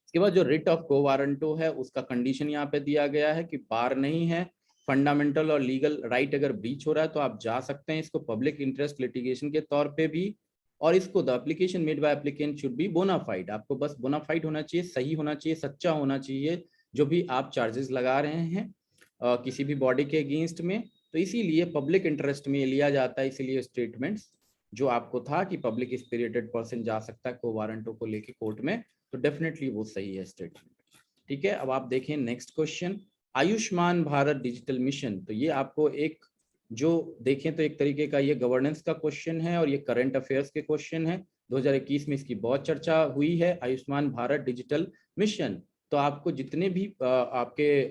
इसके बाद जो रिट ऑफ को वारंटो है उसका कंडीशन यहाँ पे दिया गया है कि बार नहीं है, फंडामेंटल और लीगल राइट अगर ब्रीच हो रहा है तो आप जा सकते हैं इसको पब्लिक इंटरेस्ट लिटिगेशन के तौर पे भी। और इसको the application made by applicant should be bona fide, आपको बस बोनाफाइड होना चाहिए, सही होना चाहिए, सच्चा होना चाहिए जो भी आप चार्जेस लगा रहे हैं किसी भी बॉडी के अगेंस्ट में। तो इसीलिए पब्लिक इंटरेस्ट में लिया जाता है, इसीलिए स्टेटमेंट्स जो आपको था कि पब्लिक स्पिरिटेड पर्सन जा सकता है को वारंटो को लेके कोर्ट में, तो डेफिनेटली वो सही है स्टेटमेंट, ठीक है। अब आप देखें next question, Ayushman Bharat digital mission. तो ये आपको एक जो देखें तो एक तरीके का ये गवर्नेंस का क्वेश्चन है और ये करंट अफेयर्स के क्वेश्चन है। 2021 में इसकी बहुत चर्चा हुई है, आयुष्मान भारत डिजिटल मिशन। तो आपको जितने भी आपके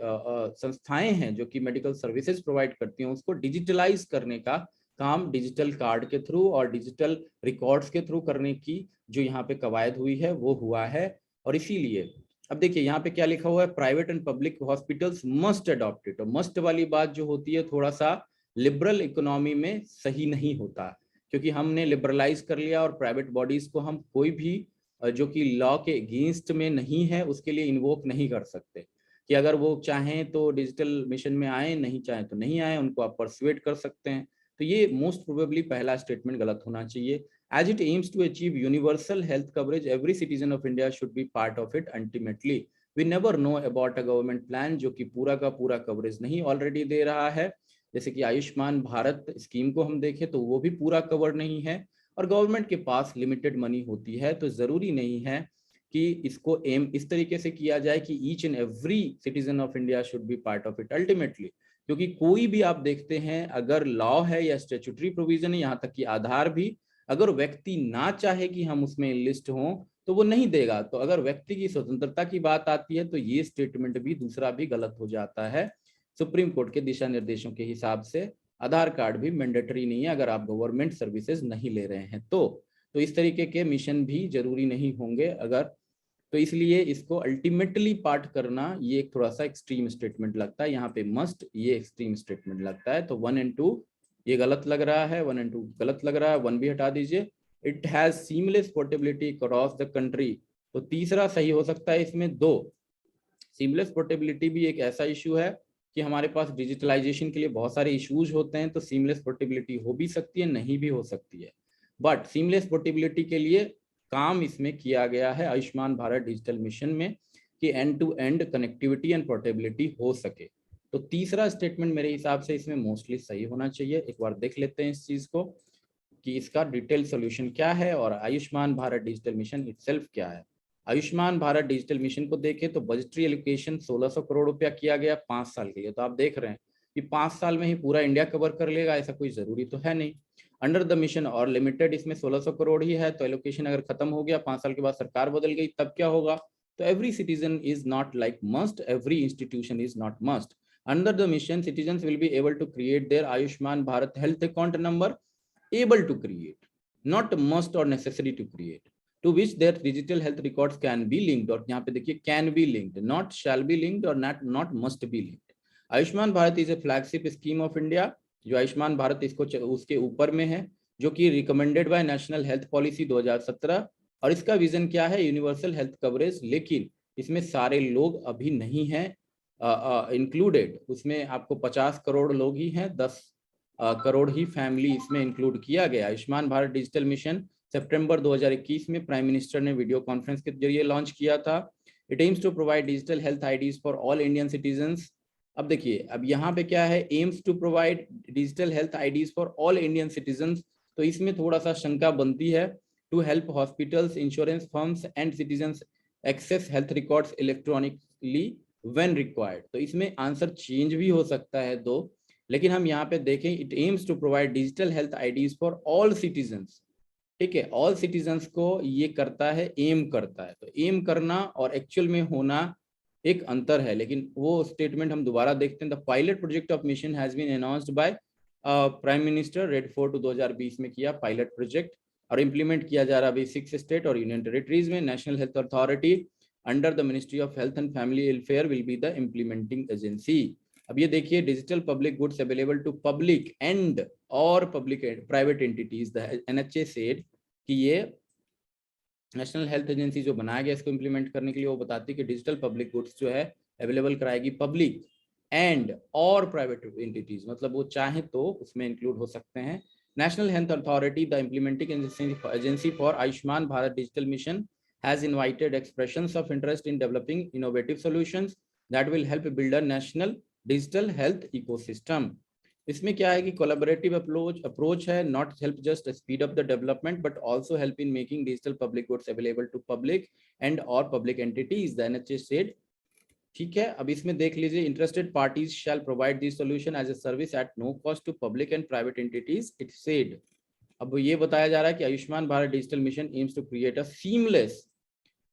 संस्थाएं हैं जो कि मेडिकल सर्विसेज प्रोवाइड करती हैं, उसको डिजिटलाइज करने का काम डिजिटल कार्ड के थ्रू और डिजिटल रिकॉर्ड्स के थ्रू करने की जो यहाँ पे कवायद हुई है वो हुआ है। और इसीलिए अब देखिए यहाँ पे क्या लिखा हुआ है, private and public hospitals must adopt it. और मस्ट वाली बात जो होती है थोड़ा सा लिबरल इकोनॉमी में सही नहीं होता, क्योंकि हमने लिबरलाइज कर लिया और प्राइवेट बॉडीज को हम कोई भी जो कि लॉ के अगेंस्ट में नहीं है उसके लिए इन्वोक नहीं कर सकते कि अगर वो चाहें तो डिजिटल मिशन में आए, नहीं चाहें तो नहीं आए, उनको आप परसुएट कर सकते हैं। तो ये मोस्ट प्रोबेबली पहला स्टेटमेंट गलत होना चाहिए। As it aims to achieve universal health coverage, every citizen of India should be part of it ultimately. We never know about a government plan जो कि पूरा का पूरा कवरेज नहीं ऑलरेडी दे रहा है। जैसे कि आयुष्मान भारत स्कीम को हम देखें तो वो भी पूरा कवर नहीं है और गवर्नमेंट के पास लिमिटेड मनी होती है, तो जरूरी नहीं है कि इसको एम इस तरीके से किया जाए कि each and every citizen of India should be part of it ultimately. क्योंकि कोई भी आप देखते हैं अगर लॉ है या स्टैट्यूटरी प्रोविजन है, यहाँ तक कि आधार भी, अगर व्यक्ति ना चाहे कि हम उसमें लिस्ट हों तो वो नहीं देगा। तो अगर व्यक्ति की स्वतंत्रता की बात आती है तो ये स्टेटमेंट भी दूसरा भी गलत हो जाता है। सुप्रीम कोर्ट के दिशा निर्देशों के हिसाब से आधार कार्ड भी मैंडेटरी नहीं है अगर आप गवर्नमेंट सर्विसेज नहीं ले रहे हैं तो इस तरीके के मिशन भी जरूरी नहीं होंगे अगर। तो इसलिए इसको अल्टीमेटली पार्ट करना ये एक थोड़ा सा एक्सट्रीम स्टेटमेंट लगता है, यहाँ पे मस्ट ये एक्सट्रीम स्टेटमेंट लगता है। तो 1 और 2 ये गलत लग रहा है, 1 और 2 गलत लग रहा है, 1 भी हटा दीजिए। It has seamless portability across the country, तो तीसरा सही हो सकता है इसमें 2। सीमलेस पोर्टेबिलिटी भी एक ऐसा इशू है कि हमारे पास डिजिटलाइजेशन के लिए बहुत सारे इश्यूज होते हैं, तो सीमलेस पोर्टेबिलिटी हो भी सकती है, नहीं भी हो सकती है, बट सीमलेस पोर्टेबिलिटी के लिए काम इसमें किया गया है आयुष्मान भारत डिजिटल मिशन में कि end to end connectivity and portability हो सके। तो तीसरा स्टेटमेंट मेरे हिसाब से इसमें मोस्टली सही होना चाहिए। एक बार देख लेते हैं इस चीज को कि इसका डिटेल सोल्यूशन क्या है और Ayushman Bharat digital mission itself क्या है। आयुष्मान भारत डिजिटल मिशन को देखें तो बजटरी एलोकेशन 1600 करोड़ रुपया किया गया 5 साल के लिए। तो आप देख रहे हैं कि 5 साल में ही पूरा इंडिया कवर कर लेगा, ऐसा कोई जरूरी तो है नहीं। अंडर द मिशन और लिमिटेड इसमें 1600 करोड़ ही है, तो एलोकेशन अगर खत्म हो गया 5 साल के बाद सरकार बदल गई तब क्या होगा। तो every citizen is not like must, every institution is not must. Under the mission citizens will be able to create their Ayushman Bharat health account number, able to create, not must or necessary to create, to which their digital health records can be linked। और यहाँ पे देखिए can be linked, not shall be linked और not must be linked। Ayushman Bharat is a flagship scheme of India, जो आयुष्मान भारत इसको उसके ऊपर में है, जो कि recommended by national health policy 2017। और इसका विजन क्या है, यूनिवर्सल हेल्थ कवरेज। लेकिन इसमें सारे लोग अभी नहीं हैं इंक्लूडेड, उसमें आपको 50 करोड़ लोग ही हैं, 10 करोड़ ही फैमिली इसमें इंक्लूड किया गया। आयुष्मान भारत डिजिटल मिशन सितंबर 2021 में प्राइम मिनिस्टर ने वीडियो कॉन्फ्रेंस के जरिए लॉन्च किया था। It aims to provide digital health IDs for all Indian citizens. अब देखिए अब यहाँ पे क्या है, aims to provide digital health IDs for all Indian citizens. तो इसमें थोड़ा सा शंका बनती है, to help hospitals, insurance firms and citizens access health records electronically when required. तो इसमें आंसर चेंज भी हो सकता है 2, लेकिन हम यहाँ पे देखें it aims to provide digital health IDs for all citizens. ठीक है, ऑल सिटीजन्स को ये करता है, एम करता है। तो एम करना और एक्चुअल में होना एक अंतर है, लेकिन वो स्टेटमेंट हम दोबारा देखते हैं। The pilot project of mission has been announced by prime minister, Red Fort 2020 में किया पायलट प्रोजेक्ट और इम्प्लीमेंट किया जा रहा अभी 6 स्टेट और यूनियन टेरिटरीज में। National health authority under the ministry of health and family welfare will be the implementing agency. अब ये देखिए, digital public goods available to public and और public private entities, the NHA said कि ये national health agency जो बनाया गया इसको इम्प्लीमेंट करने के लिए, वो बताती है कि डिजिटल पब्लिक गुड्स जो है अवेलेबल कराएगी पब्लिक एंड और प्राइवेट एंटिटीज, मतलब वो चाहे तो उसमें इंक्लूड हो सकते हैं। National health authority, the implementing agency for Ayushman Bharat digital mission, has invited expressions of interest in developing innovative solutions that will help build a national digital health ecosystem। इसमें क्या है कि कोलैबोरेटिव अप्रोच है, not help just speed up the development but also help in making digital public goods available to public and और public entities, the NHA said ठीक है, अब इसमें देख लीजिए, interested parties shall provide this solution as a service at no cost to public and private entities, it said. अब ये बताया जा रहा है कि Ayushman Bharat digital mission aims to create a seamless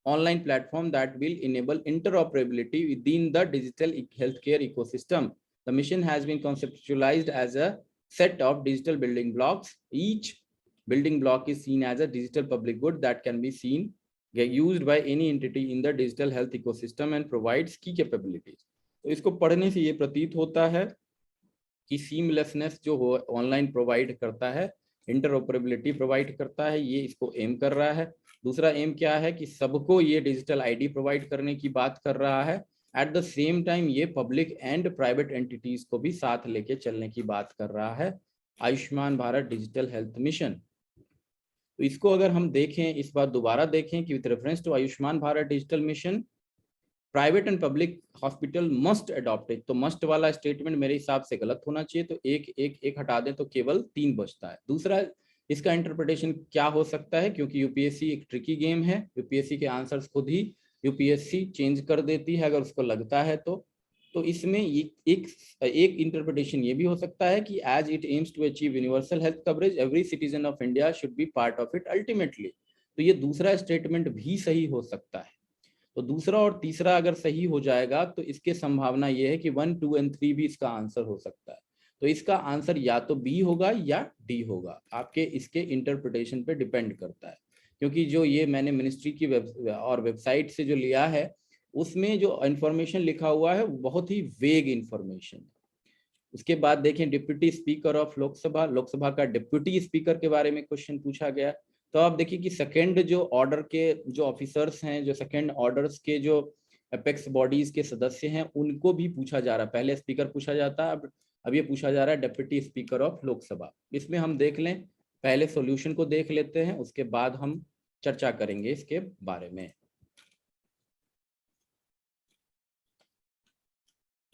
online platform that will enable interoperability within the digital healthcare ecosystem. The mission has been conceptualized as a set of digital building blocks. Each building block is seen as a digital public good that can be seen, used by any entity in the digital health ecosystem and provides key capabilities. तो इसको पढ़ने से ये प्रतीत होता है कि seamlessness जो हो ऑनलाइन प्रोवाइड करता है, इंटरऑपरेबिलिटी प्रोवाइड करता है, ये इसको एम कर रहा है। दूसरा एम क्या है कि सबको ये डिजिटल आईडी प्रोवाइड करने की बात कर रहा है। एट द सेम टाइम ये पब्लिक एंड प्राइवेट एंटिटीज को भी साथ लेके चलने की बात कर रहा है Ayushman Bharat digital health mission. तो इसको अगर हम देखें, इस बार दोबारा देखें कि with reference to Ayushman Bharat digital mission private and public hospital must adopt it, तो मस्ट वाला स्टेटमेंट मेरे हिसाब से गलत होना चाहिए, तो एक हटा दें तो केवल 3 बचता है। दूसरा, इसका इंटरप्रिटेशन क्या हो सकता है, क्योंकि यूपीएससी एक ट्रिकी गेम है, यूपीएससी के आंसर्स खुद ही यूपीएससी चेंज कर देती है अगर उसको लगता है तो इसमें एक इंटरप्रिटेशन ये भी हो सकता है कि as it aims to achieve universal health coverage every citizen of India should be part of it ultimately, तो ये दूसरा स्टेटमेंट भी सही हो सकता है। तो दूसरा और तीसरा अगर सही हो जाएगा तो इसके संभावना ये है कि 1, 2 एंड 3 भी इसका आंसर हो सकता है। तो इसका आंसर या तो बी होगा या डी होगा, आपके इसके इंटरप्रिटेशन पे डिपेंड करता है, क्योंकि जो ये मैंने मिनिस्ट्री की वेबसाइट से जो लिया है उसमें जो इंफॉर्मेशन लिखा हुआ है बहुत ही वेग इंफॉर्मेशन। उसके बाद देखें deputy speaker of Lok Sabha, Lok Sabha का डिप्यूटी स्पीकर के बारे में क्वेश्चन पूछा गया। तो आप देखिए कि सेकंड जो ऑर्डर के जो ऑफिसर्स हैं, जो सेकंड ऑर्डर्स के जो अपेक्स बॉडीज के सदस्य हैं, उनको भी पूछा जा रहा है। पहले स्पीकर पूछा जाता है, अब ये पूछा जा रहा है डिप्यूटी स्पीकर ऑफ लोकसभा। इसमें हम देख लें, पहले सॉल्यूशन को देख लेते हैं, उसके बाद हम चर्चा करेंगे इसके बारे में।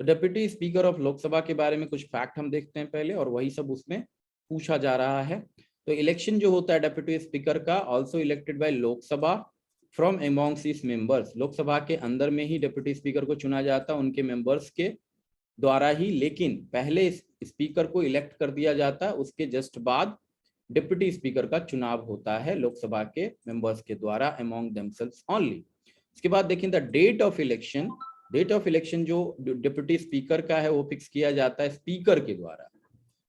तो डिप्यूटी स्पीकर ऑफ लोकसभा के बारे में कुछ फैक्ट हम देखते हैं पहले, और वही सब उसमें पूछा जा रहा है। तो इलेक्शन जो होता है डिप्यूटी स्पीकर का, also elected by Lok Sabha from amongst its members, Lok Sabha के अंदर में ही डिप्यूटी स्पीकर को चुना जाता है उनके मेंबर्स के द्वारा ही, लेकिन पहले स्पीकर को इलेक्ट कर दिया जाता है, उसके जस्ट बाद डिप्यूटी स्पीकर का चुनाव होता है लोकसभा के मेंबर्स के द्वारा अमॉन्ग देमसेल्व्स ओनली। इसके बाद देखें the date of election, date of election जो डिप्यूटी स्पीकर का है वो फिक्स किया जाता है स्पीकर के द्वारा,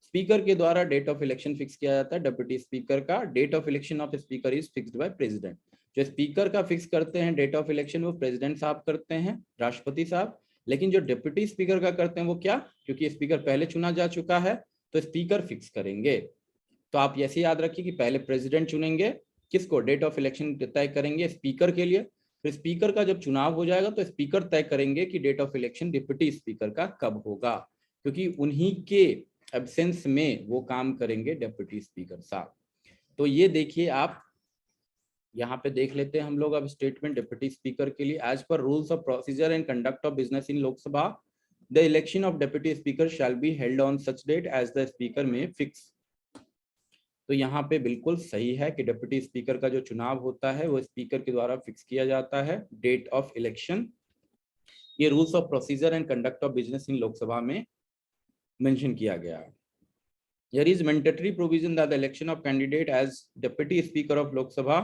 स्पीकर के द्वारा डेट ऑफ इलेक्शन फिक्स किया जाता है डिप्यूटी स्पीकर का। Date of election of speaker is fixed by president, जो स्पीकर का फिक्स करते हैं डेट ऑफ इलेक्शन वो प्रेसिडेंट साहब करते हैं, राष्ट्रपति साहब, लेकिन जो डिप्यूटी स्पीकर का करते हैं वो क्या, क्योंकि स्पीकर पहले चुना जा चुका है तो स्पीकर फिक्स करेंगे। तो आप ऐसे याद रखिए कि पहले प्रेसिडेंट चुनेंगे, किसको, डेट ऑफ इलेक्शन तय करेंगे स्पीकर के लिए, फिर स्पीकर का जब चुनाव हो जाएगा तो स्पीकर तय करेंगे कि date of election deputy speaker का कब होगा, क्योंकि उन्हीं के एब्सेंस में वो काम करेंगे डिप्यूटी स्पीकर साहब। तो ये देखिए आप यहाँ पे देख लेते हैं हम लोग अब स्टेटमेंट डिप्यूटी स्पीकर के लिए। As per rules of procedure and conduct of business in Lok Sabha the election of deputy speaker shall be held on such date as the speaker may fix. तो यहाँ पे बिल्कुल सही है कि डिप्यूटी स्पीकर का जो चुनाव होता है वो स्पीकर के द्वारा फिक्स किया जाता है, डेट ऑफ इलेक्शन। ये rules of procedure and conduct of business in Lok Sabha में मेंशन किया गया है। There is mandatory provision that the election of candidate as deputy speaker of Lok Sabha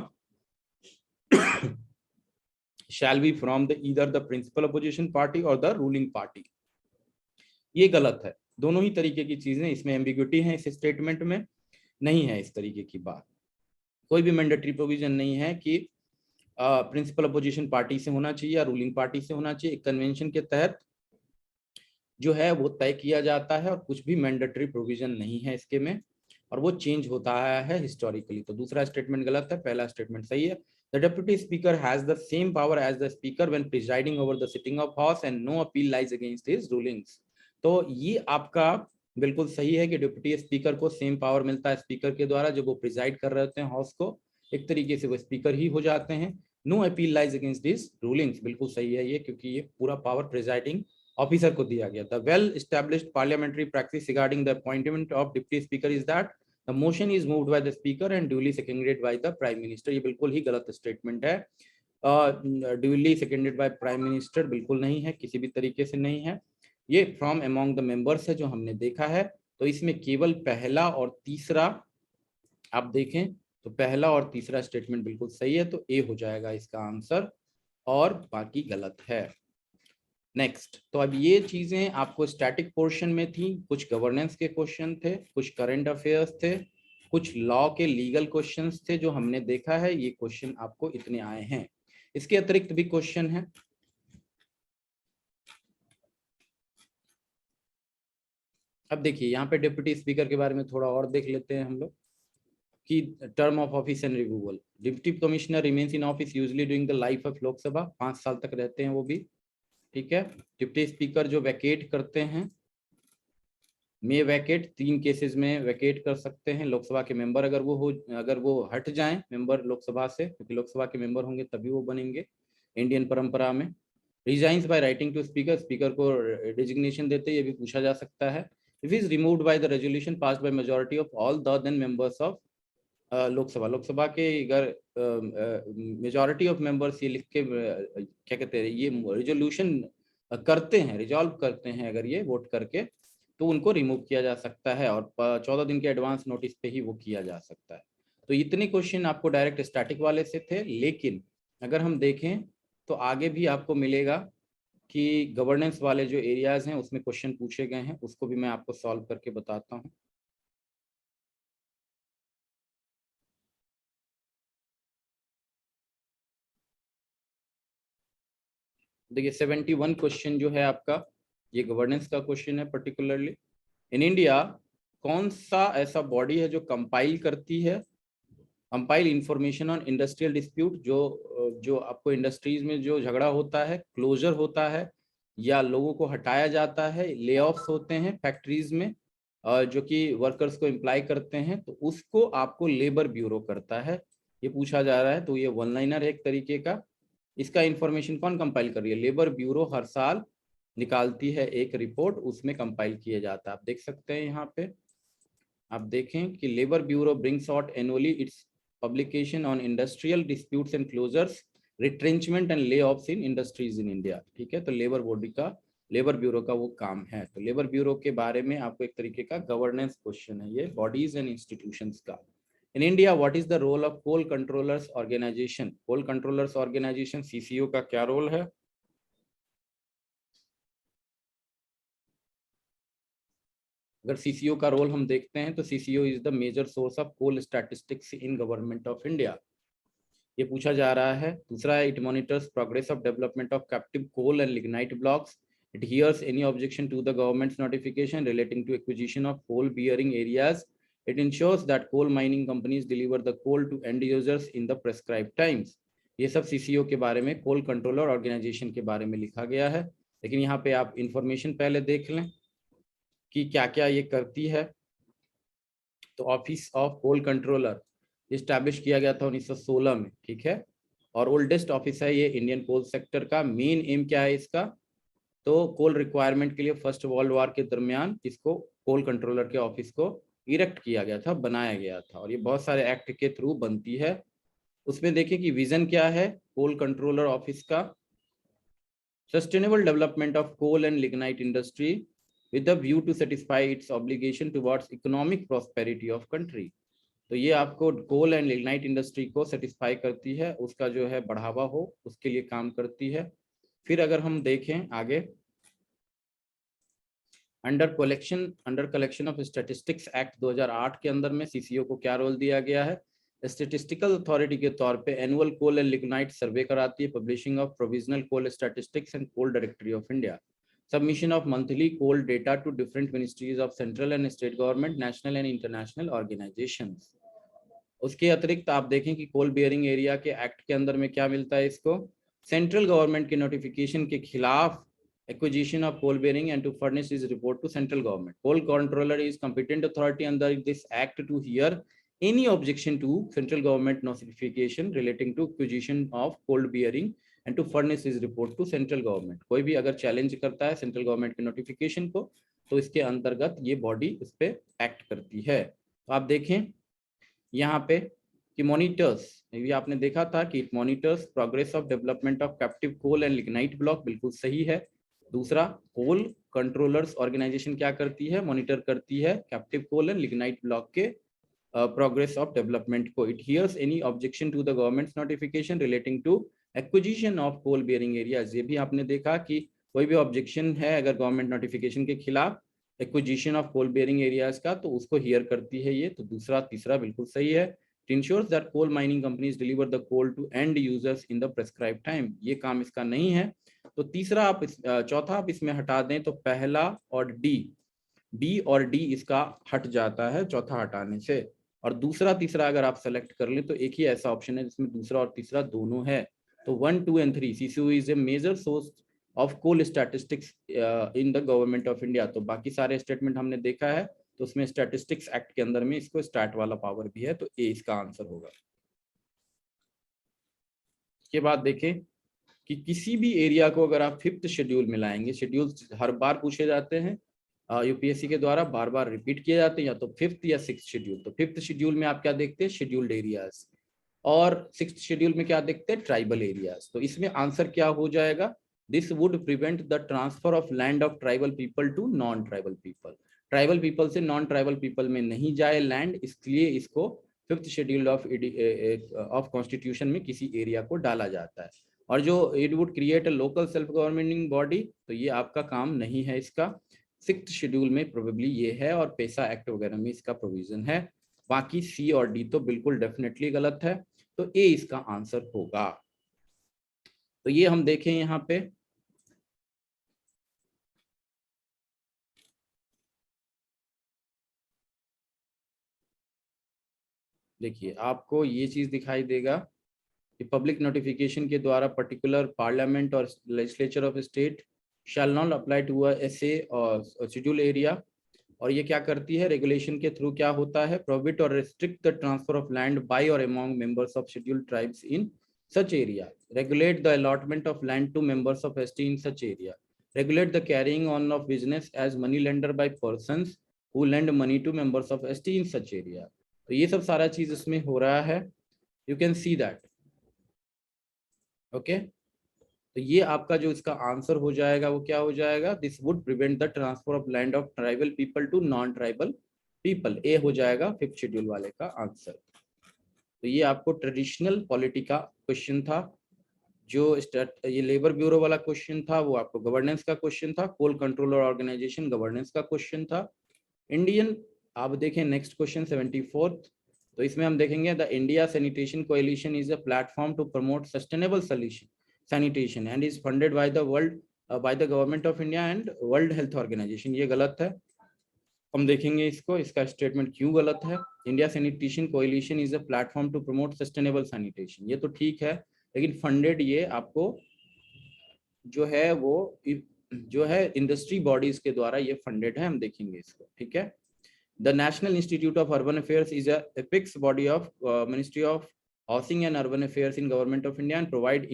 shall be from either the principal opposition party or the ruling party। ये गलत है, दोनों ही तरीके की चीजें, इसमें एम्बिग्युइटी है, इस स्टेटमेंट में नहीं है इस तरीके की बात। कोई भी मैंडेटरी प्रोविजन नहीं है कि प्रिंसिपल अपोजिशन पार्टी से होना चाहिए या रूलिंग पार्टी से होना चाहिए। एक कन्वेंशन के तहत जो है वो तय किया जाता है और कुछ भी मैंडेटरी प्रोविजन नहीं है इसके में, और वो चेंज होता आया है हिस्टोरिकली। तो दूसरा स्टेटमेंट गलत है, पहला स्टेटमेंट सही है। The deputy speaker has the same power as the speaker when presiding over the sitting of house and no appeal lies against his rulings. तो ये आपका बिल्कुल सही है कि डिप्यूटी स्पीकर को सेम पावर मिलता है स्पीकर के द्वारा, जब वो प्रिजाइड कर रहे होते हैं हाउस को, एक तरीके से वो स्पीकर ही हो जाते हैं। No appeal lies against his rulings, बिल्कुल सही है ये, क्योंकि ये पूरा पावर प्रिजाइडिंग ऑफिसर को दिया गया। The well established parliamentary practice regarding the appointment of deputy speaker is that the motion is moved by the speaker and duly seconded by the prime minister. ये बिल्कुल ही गलत स्टेटमेंट है। Duly seconded by prime minister, बिल्कुल नहीं है, किसी भी तरीके से नहीं है। ये फ्रॉम अमॉन्ग द मेंबर्स है जो हमने देखा है। तो इसमें केवल पहला और तीसरा आप देखें तो पहला और तीसरा स्टेटमेंट बिल्कुल सही है, तो ए हो जाएगा इसका आंसर, और बाकी गलत है। नेक्स्ट, तो अब ये चीजें आपको स्टैटिक पोर्शन में थी, कुछ गवर्नेंस के क्वेश्चन थे, कुछ करंट अफेयर्स थे, कुछ लॉ के लीगल क्वेश्चंस थे जो हमने देखा है। ये क्वेश्चन आपको इतने आए हैं, इसके अतिरिक्त भी क्वेश्चन है। अब देखिए यहाँ पे डिप्टी स्पीकर के बारे में थोड़ा और देख लेते हैं हम लोग कि term of office and removal. Deputy commissioner remains in office usually during the life of Lok Sabha, 5 साल तक रहते हैं वो भी, ठीक है। डिप्टी स्पीकर जो वैकेट करते हैं, मे वैकेट, 3 केसेस में वैकेट कर सकते हैं लोकसभा के मेंबर, अगर वो हट जाएं मेंबर लोकसभा से, क्योंकि लोकसभा के मेंबर होंगे तभी वो बनेंगे इंडियन परंपरा में। Resigns by writing to speaker, speaker को डिजिग्नेशन देते, ये भी पूछा जा सकता है। If is removed by the resolution passed by majority of all the then members of Lok Sabha के अगर मेजॉरिटी ऑफ मेंबर्स ये लिख के क्या कहते हैं, ये रेजोल्यूशन करते हैं, रिजॉल्व करते हैं, अगर ये वोट करके, तो उनको रिमूव किया जा सकता है, और 14 दिन के एडवांस नोटिस पे ही वो किया जा सकता है। तो इतने क्वेश्चन आपको डायरेक्ट स्टैटिक वाले से थे, लेकिन अगर हम देखें तो आगे भी आपको मिलेगा कि गवर्नेंस वाले जो एरियाज हैं उसमें क्वेश्चन पूछे गए हैं, उसको भी मैं आपको सॉल्व करके बताता हूँ। देखिए 71 क्वेश्चन जो है आपका, ये गवर्नेंस का क्वेश्चन है पर्टिकुलरली। इन इंडिया कौन सा ऐसा बॉडी है जो कंपाइल करती है, compile information on industrial dispute, जो आपको इंडस्ट्रीज में जो झगड़ा होता है, क्लोजर होता है, या लोगों को हटाया जाता है, ले ऑफ्स होते हैं फैक्ट्रीज में, जो कि वर्कर्स को इम्प्लाई करते हैं, तो उसको आपको लेबर ब्यूरो करता है, ये पूछा जा रहा है। तो ये वन लाइनर है एक तरीके का। इसका इंफॉर्मेशन कौन कंपाइल कर रही है, लेबर ब्यूरो हर साल निकालती है एक रिपोर्ट, उसमें कंपाइल किया जाता है। आप देख सकते हैं यहाँ पे, आप देखें कि labour bureau brings out annually its publication on industrial disputes and closures, retrenchment and lay offs in industries in India, ठीक है। तो लेबर बॉडी का, लेबर ब्यूरो का वो काम है। तो लेबर ब्यूरो के बारे में आपको एक तरीके का गवर्नेंस क्वेश्चन है ये, बॉडीज एंड इंस्टीट्यूशंस का। In India what is the role of coal controllers organisation, coal controllers organisation CCO का क्या रोल है। अगर सीसीओ का रोल हम देखते हैं तो CCO is the major source of coal statistics in government of India, ये पूछा जा रहा है। दूसरा है, it monitors progress of development of captive coal and lignite blocks, it hears any objection to the government's notification relating to acquisition of coal bearing areas, it ensures that coal mining companies deliver the coal to end users in the prescribed times. ये सब CCO के बारे में, कोल controller organisation के बारे में लिखा गया है। लेकिन यहाँ पे आप इंफॉर्मेशन पहले देख लें कि क्या क्या ये करती है। तो office of coal controller establish किया गया था 1916 में, ठीक है, और ओल्डेस्ट ऑफिस है ये इंडियन कोल सेक्टर का। मेन एम क्या है इसका, तो कोल रिक्वायरमेंट के लिए फर्स्ट वर्ल्ड वॉर के दरमियान इसको, कोल कंट्रोलर के ऑफिस को इरेक्ट किया गया था, बनाया गया था, और ये बहुत सारे एक्ट के थ्रू बनती है। उसमें देखिए कि विजन क्या है कोल कंट्रोलर ऑफिस का, sustainable development of coal and lignite industry with the view to satisfy its obligation towards economic prosperity of country। तो ये आपको कोल एंड लिग्नाइट इंडस्ट्री को सेटिस्फाई करती है, उसका जो है बढ़ावा हो उसके लिए काम करती है। फिर अगर हम देखें आगे, under collection of statistics act 2008 के अंदर में सीसीओ को क्या रोल दिया गया है, स्टेटिस्टिकल अथॉरिटी के तौर पे annual coal and lignite survey कराती है, publishing of provisional coal statistics and coal directory of India, submission of monthly coal data to different ministries of central and state government, national and international organizations। उसके अतिरिक्त आप देखें कि कोल bearing area के act के अंदर में क्या मिलता है इसको, सेंट्रल गवर्नमेंट के नोटिफिकेशन के खिलाफ acquisition of coal bearing and to furnish his report to central government, coal controller is competent authority under this act to hear any objection to central government notification relating to acquisition of coal bearing and to furnish his report to central government। कोई भी अगर challenge करता है central government के notification को, तो इसके अंतर्गत ये बॉडी इस पे एक्ट करती है। तो आप देखें यहाँ पे कि मॉनिटर्स, ये आपने देखा था कि it monitors progress of development of captive coal and lignite block, बिल्कुल सही है। दूसरा, कोल कंट्रोलर्स ऑर्गेनाइजेशन क्या करती है, मॉनिटर करती है captive coal and lignite block के प्रोग्रेस ऑफ डेवलपमेंट को। It hears any objection to the government's notification relating to acquisition of coal bearing areas. ये भी आपने देखा कि कोई भी ऑब्जेक्शन है अगर गवर्नमेंट नोटिफिकेशन के खिलाफ acquisition of coal bearing areas का, तो उसको हियर करती है ये। तो दूसरा तीसरा बिल्कुल सही है। It ensures that coal mining companies deliver the coal to end users in the prescribed time। ये काम इसका नहीं है। तो तीसरा आप चौथा आप इसमें हटा दें तो पहला और डी और डी इसका हट जाता है चौथा हटाने से। और दूसरा तीसरा अगर आप सेलेक्ट कर लें तो एक ही ऐसा ऑप्शन है जिसमें दूसरा और तीसरा दोनों है। तो 1, 2 and 3 CCO is a major source of coal statistics in the government of India. तो बाकी सारे स्टेटमेंट हमने देखा है, तो उसमें स्टैटिस्टिक्स एक्ट के अंदर में इसको स्टार्ट वाला पावर भी है, तो ए इसका आंसर होगा। के बाद देखें कि किसी भी एरिया को अगर आप 5th शेड्यूल में लाएंगे, शेड्यूल हर बार पूछे जाते हैं यूपीएससी के द्वारा, बार बार रिपीट किए जाते हैं, या तो 5th या 6th शेड्यूल। तो 5th शेड्यूल में आप क्या देखते हैं, शेड्यूल्ड एरियाज, और 6th शेड्यूल में क्या देखते हैं, ट्राइबल एरियाज। तो इसमें आंसर क्या हो जाएगा, this would prevent the transfer of land of tribal people to non tribal people. Tribal people से नॉन ट्राइबल पीपल में नहीं जाए लैंड, इसलिए इसको 5th शेड्यूल ऑफ कॉन्स्टिट्यूशन में किसी एरिया को डाला जाता है। और जो it would create a local self governmenting body, तो ये आपका काम नहीं है इसका। 6th शेड्यूल में प्रोबेबली ये है, और पैसा एक्ट वगैरह में इसका प्रोविजन है। बाकी सी और डी तो बिल्कुल डेफिनेटली गलत है, तो ए इसका आंसर होगा। तो ये हम देखें यहाँ पे, देखिए आपको ये चीज दिखाई देगा कि पब्लिक नोटिफिकेशन के द्वारा पर्टिकुलर पार्लियामेंट और legislature of state shall not apply to ऐसे शेड्यूल एरिया। और ये क्या करती है, रेगुलेशन के थ्रू क्या होता है, प्रोहिबिट और restrict the transfer of land by और among members of scheduled tribes in such area, regulate the allotment of land to members of ST in such area, regulate the carrying on of business as money lender by persons who lend money to members of ST in such area. तो ये सब सारा चीज इसमें हो रहा है, you can see that. Okay, तो ये आपका जो इसका आंसर हो जाएगा वो क्या हो जाएगा, this would prevent the transfer of land of tribal people to non tribal people. ए हो जाएगा 5th शेड्यूल वाले का आंसर। तो ये आपको ट्रेडिशनल पॉलिटी का क्वेश्चन था। जो ये लेबर ब्यूरो वाला क्वेश्चन था वो आपको गवर्नेंस का क्वेश्चन था, कोल कंट्रोलर ऑर्गेनाइजेशन गवर्नेंस का क्वेश्चन था। इंडियन, आप देखें नेक्स्ट क्वेश्चन 74th, तो इसमें हम देखेंगे the India sanitation coalition is a platform to promote sustainable solution sanitation and is funded by the government of India and World Health Organization। ये गलत है, हम देखेंगे इसको, इसका स्टेटमेंट क्यों गलत है। India sanitation coalition is a platform to promote sustainable sanitation, ये तो ठीक है, लेकिन फंडेड ये आपको जो है वो जो है इंडस्ट्री बॉडीज के द्वारा ये फंडेड है, हम देखेंगे इसको, ठीक है। The National Institute of Urban Affairs is a apex body of Ministry of Housing and Urban Affairs in Government of India and provide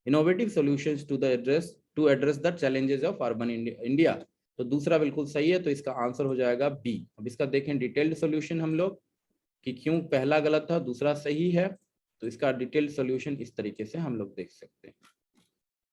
innovative solutions to address the challenges of urban India। तो दूसरा बिल्कुल सही है, तो इसका answer हो जाएगा B. अब इसका देखें डिटेल्ड सॉल्यूशन हम लोग कि क्यों पहला गलत था दूसरा सही है। तो इसका डिटेल्ड सॉल्यूशन इस तरीके से हम लोग देख सकते हैं।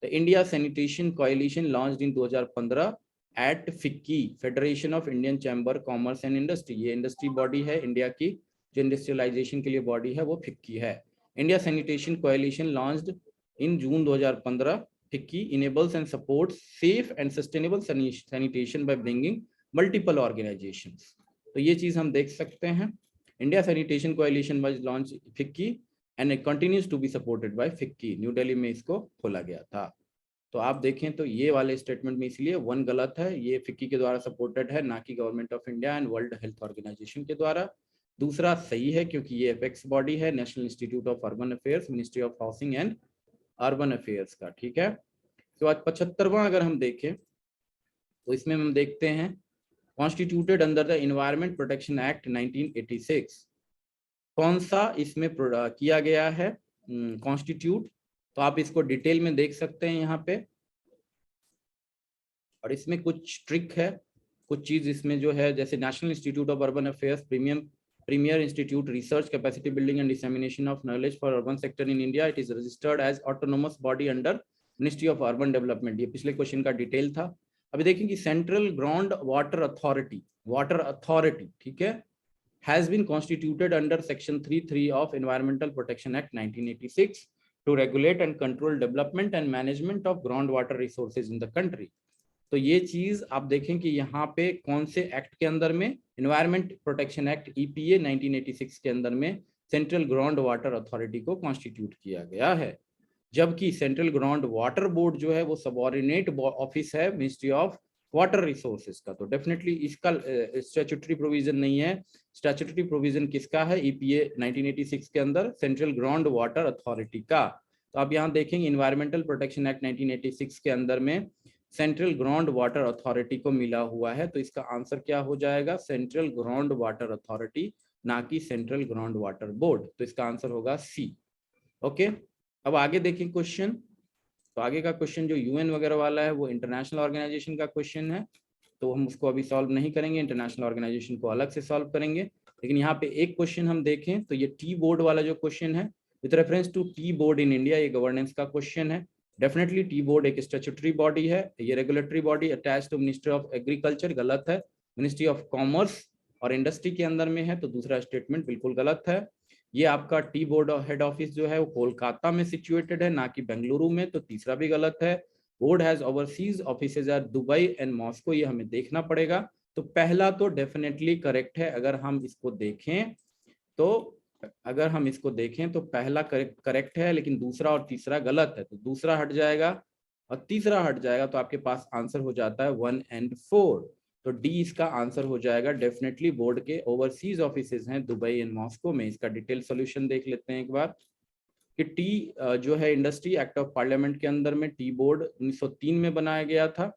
The India Sanitation Coalition launched in 2015 at FICCI, federation of Indian chamber commerce and industry. ये इंडस्ट्री बॉडी है इंडिया की, जो इंडस्ट्रियलाइजेशन के लिए बॉडी है वो फिक्की है। India sanitation coalition launched in June 2015। FICCI enables and supports safe and sustainable sanitation by bringing multiple organizations. तो ये चीज हम देख सकते हैं। India sanitation coalition was launch FICCI and it continues to be supported by FICCI. New Delhi में इसको खोला गया था। तो आप देखें तो ये वाले स्टेटमेंट में इसलिए 1 गलत है, ये फिक्की के द्वारा सपोर्टेड है, ना कि government of India and world health organization के द्वारा। दूसरा सही है क्योंकि ये एपेक्स बॉडी है national institute of urban affairs, ministry of housing and urban affairs का, ठीक है। तो आज 75वां अगर हम देखें तो इसमें हम देखते हैं constituted under the environment protection act 1986। कौन सा इसमें किया गया है कॉन्स्टिट्यूट, तो आप इसको डिटेल में देख सकते हैं यहाँ पे। और इसमें कुछ ट्रिक है, कुछ चीज इसमें जो है, जैसे national institute of urban affairs premium premier institute research capacity building and dissemination of knowledge for urban sector in India. It is registered as autonomous body under Ministry of Urban Development. ये पिछले question का detail था। अभी देखें कि central ground water authority, ठीक है, has been constituted under section 3(3) of Environmental Protection Act 1986 to regulate and control development and management of groundwater resources in the country. तो ये चीज आप देखें कि यहाँ पे कौन से एक्ट के अंदर में, एनवायरमेंट प्रोटेक्शन एक्ट EPA 1986 के अंदर में सेंट्रल ग्राउंड वाटर अथॉरिटी को कॉन्स्टिट्यूट किया गया है, जबकि सेंट्रल ग्राउंड वाटर बोर्ड जो है वो सबऑर्डिनेट ऑफिस है मिनिस्ट्री ऑफ वाटर रिसोर्सेज का। तो डेफिनेटली इसका स्टैट्यूटरी प्रोविजन नहीं है। स्टैट्यूटरी प्रोविजन किसका है? EPA 1986 के अंदर सेंट्रल ग्राउंड वाटर अथॉरिटी का। तो आप यहाँ देखेंगे इन्वायरमेंटल प्रोटेक्शन एक्ट 1986 के अंदर में सेंट्रल ग्राउंड वाटर अथॉरिटी को मिला हुआ है। तो इसका आंसर क्या हो जाएगा? सेंट्रल ग्राउंड वाटर अथॉरिटी, ना कि सेंट्रल ग्राउंड वाटर बोर्ड। तो इसका आंसर होगा C। ओके, अब आगे देखें क्वेश्चन। तो आगे का क्वेश्चन जो UN वगैरह वाला है वो इंटरनेशनल ऑर्गेनाइजेशन का क्वेश्चन है, तो हम उसको अभी सॉल्व नहीं करेंगे, इंटरनेशनल ऑर्गेनाइजेशन को अलग से सॉल्व करेंगे। लेकिन यहाँ पे एक क्वेश्चन हम देखें तो ये टी बोर्ड वाला जो क्वेश्चन है, with reference to tea board in India, ये गवर्नेंस का क्वेश्चन है। डेफिनेटली टी बोर्ड एक स्टैट्यूटरी बॉडी है, ये regulatory body attach to ministry of agriculture, गलत है। मिनिस्ट्री ऑफ कॉमर्स और इंडस्ट्री के अंदर में है, तो दूसरा स्टेटमेंट बिल्कुल गलत है। ये आपका टी बोर्ड हेड ऑफिस जो है वो कोलकाता में सिचुएटेड है, ना कि बेंगलुरु में, तो तीसरा भी गलत है। Board has overseas offices at Dubai and Moscow, ये हमें देखना पड़ेगा। तो पहला तो डेफिनेटली करेक्ट है। अगर हम इसको देखें तो पहला करेक्ट है, लेकिन दूसरा और तीसरा गलत है। तो दूसरा हट जाएगा और तीसरा हट जाएगा, तो आपके पास आंसर हो जाता है 1 और 4। तो डी इसका आंसर हो जाएगा। डेफिनेटली बोर्ड के ओवरसीज ऑफिसेज हैं दुबई एंड मॉस्को में। इसका डिटेल सॉल्यूशन देख लेते हैं एक बार कि टी जो है इंडस्ट्री एक्ट ऑफ पार्लियामेंट के अंदर में टी बोर्ड 1903 में बनाया गया था।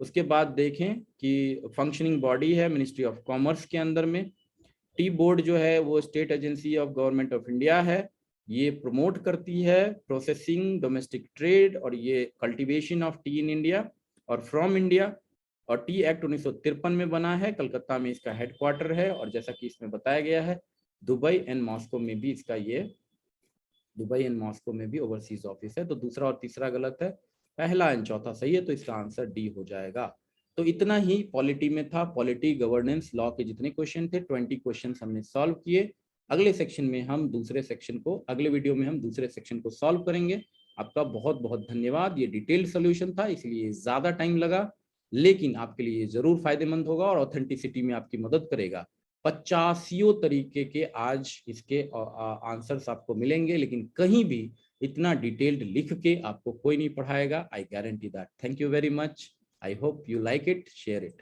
उसके बाद देखें कि फंक्शनिंग बॉडी है मिनिस्ट्री ऑफ कॉमर्स के अंदर में। टी बोर्ड जो है वो state agency of government of India है, ये प्रमोट करती है प्रोसेसिंग, डोमेस्टिक ट्रेड और ये cultivation of T in India और फ्रॉम इंडिया। और टी एक्ट 1953 में बना है, कलकत्ता में इसका हेडक्वार्टर है, और जैसा कि इसमें बताया गया है दुबई एंड मॉस्को में भी इसका ओवरसीज ऑफिस है। तो दूसरा और तीसरा गलत है, पहला एंड चौथा सही है, तो इसका आंसर डी हो जाएगा। तो इतना ही पॉलिटी में था। पॉलिटी, गवर्नेंस, लॉ के जितने क्वेश्चन थे 20 क्वेश्चन हमने सॉल्व किए। अगले वीडियो में हम दूसरे सेक्शन को सॉल्व करेंगे। आपका बहुत बहुत धन्यवाद। ये डिटेल्ड सोल्यूशन था, इसलिए ज्यादा टाइम लगा, लेकिन आपके लिए जरूर फायदेमंद होगा और ऑथेंटिसिटी में आपकी मदद करेगा। 85 तरीके के आज इसके आंसर्स आपको मिलेंगे, लेकिन कहीं भी इतना डिटेल्ड लिख के आपको कोई नहीं पढ़ाएगा। I guarantee that. Thank you very much. I hope you like it, share it.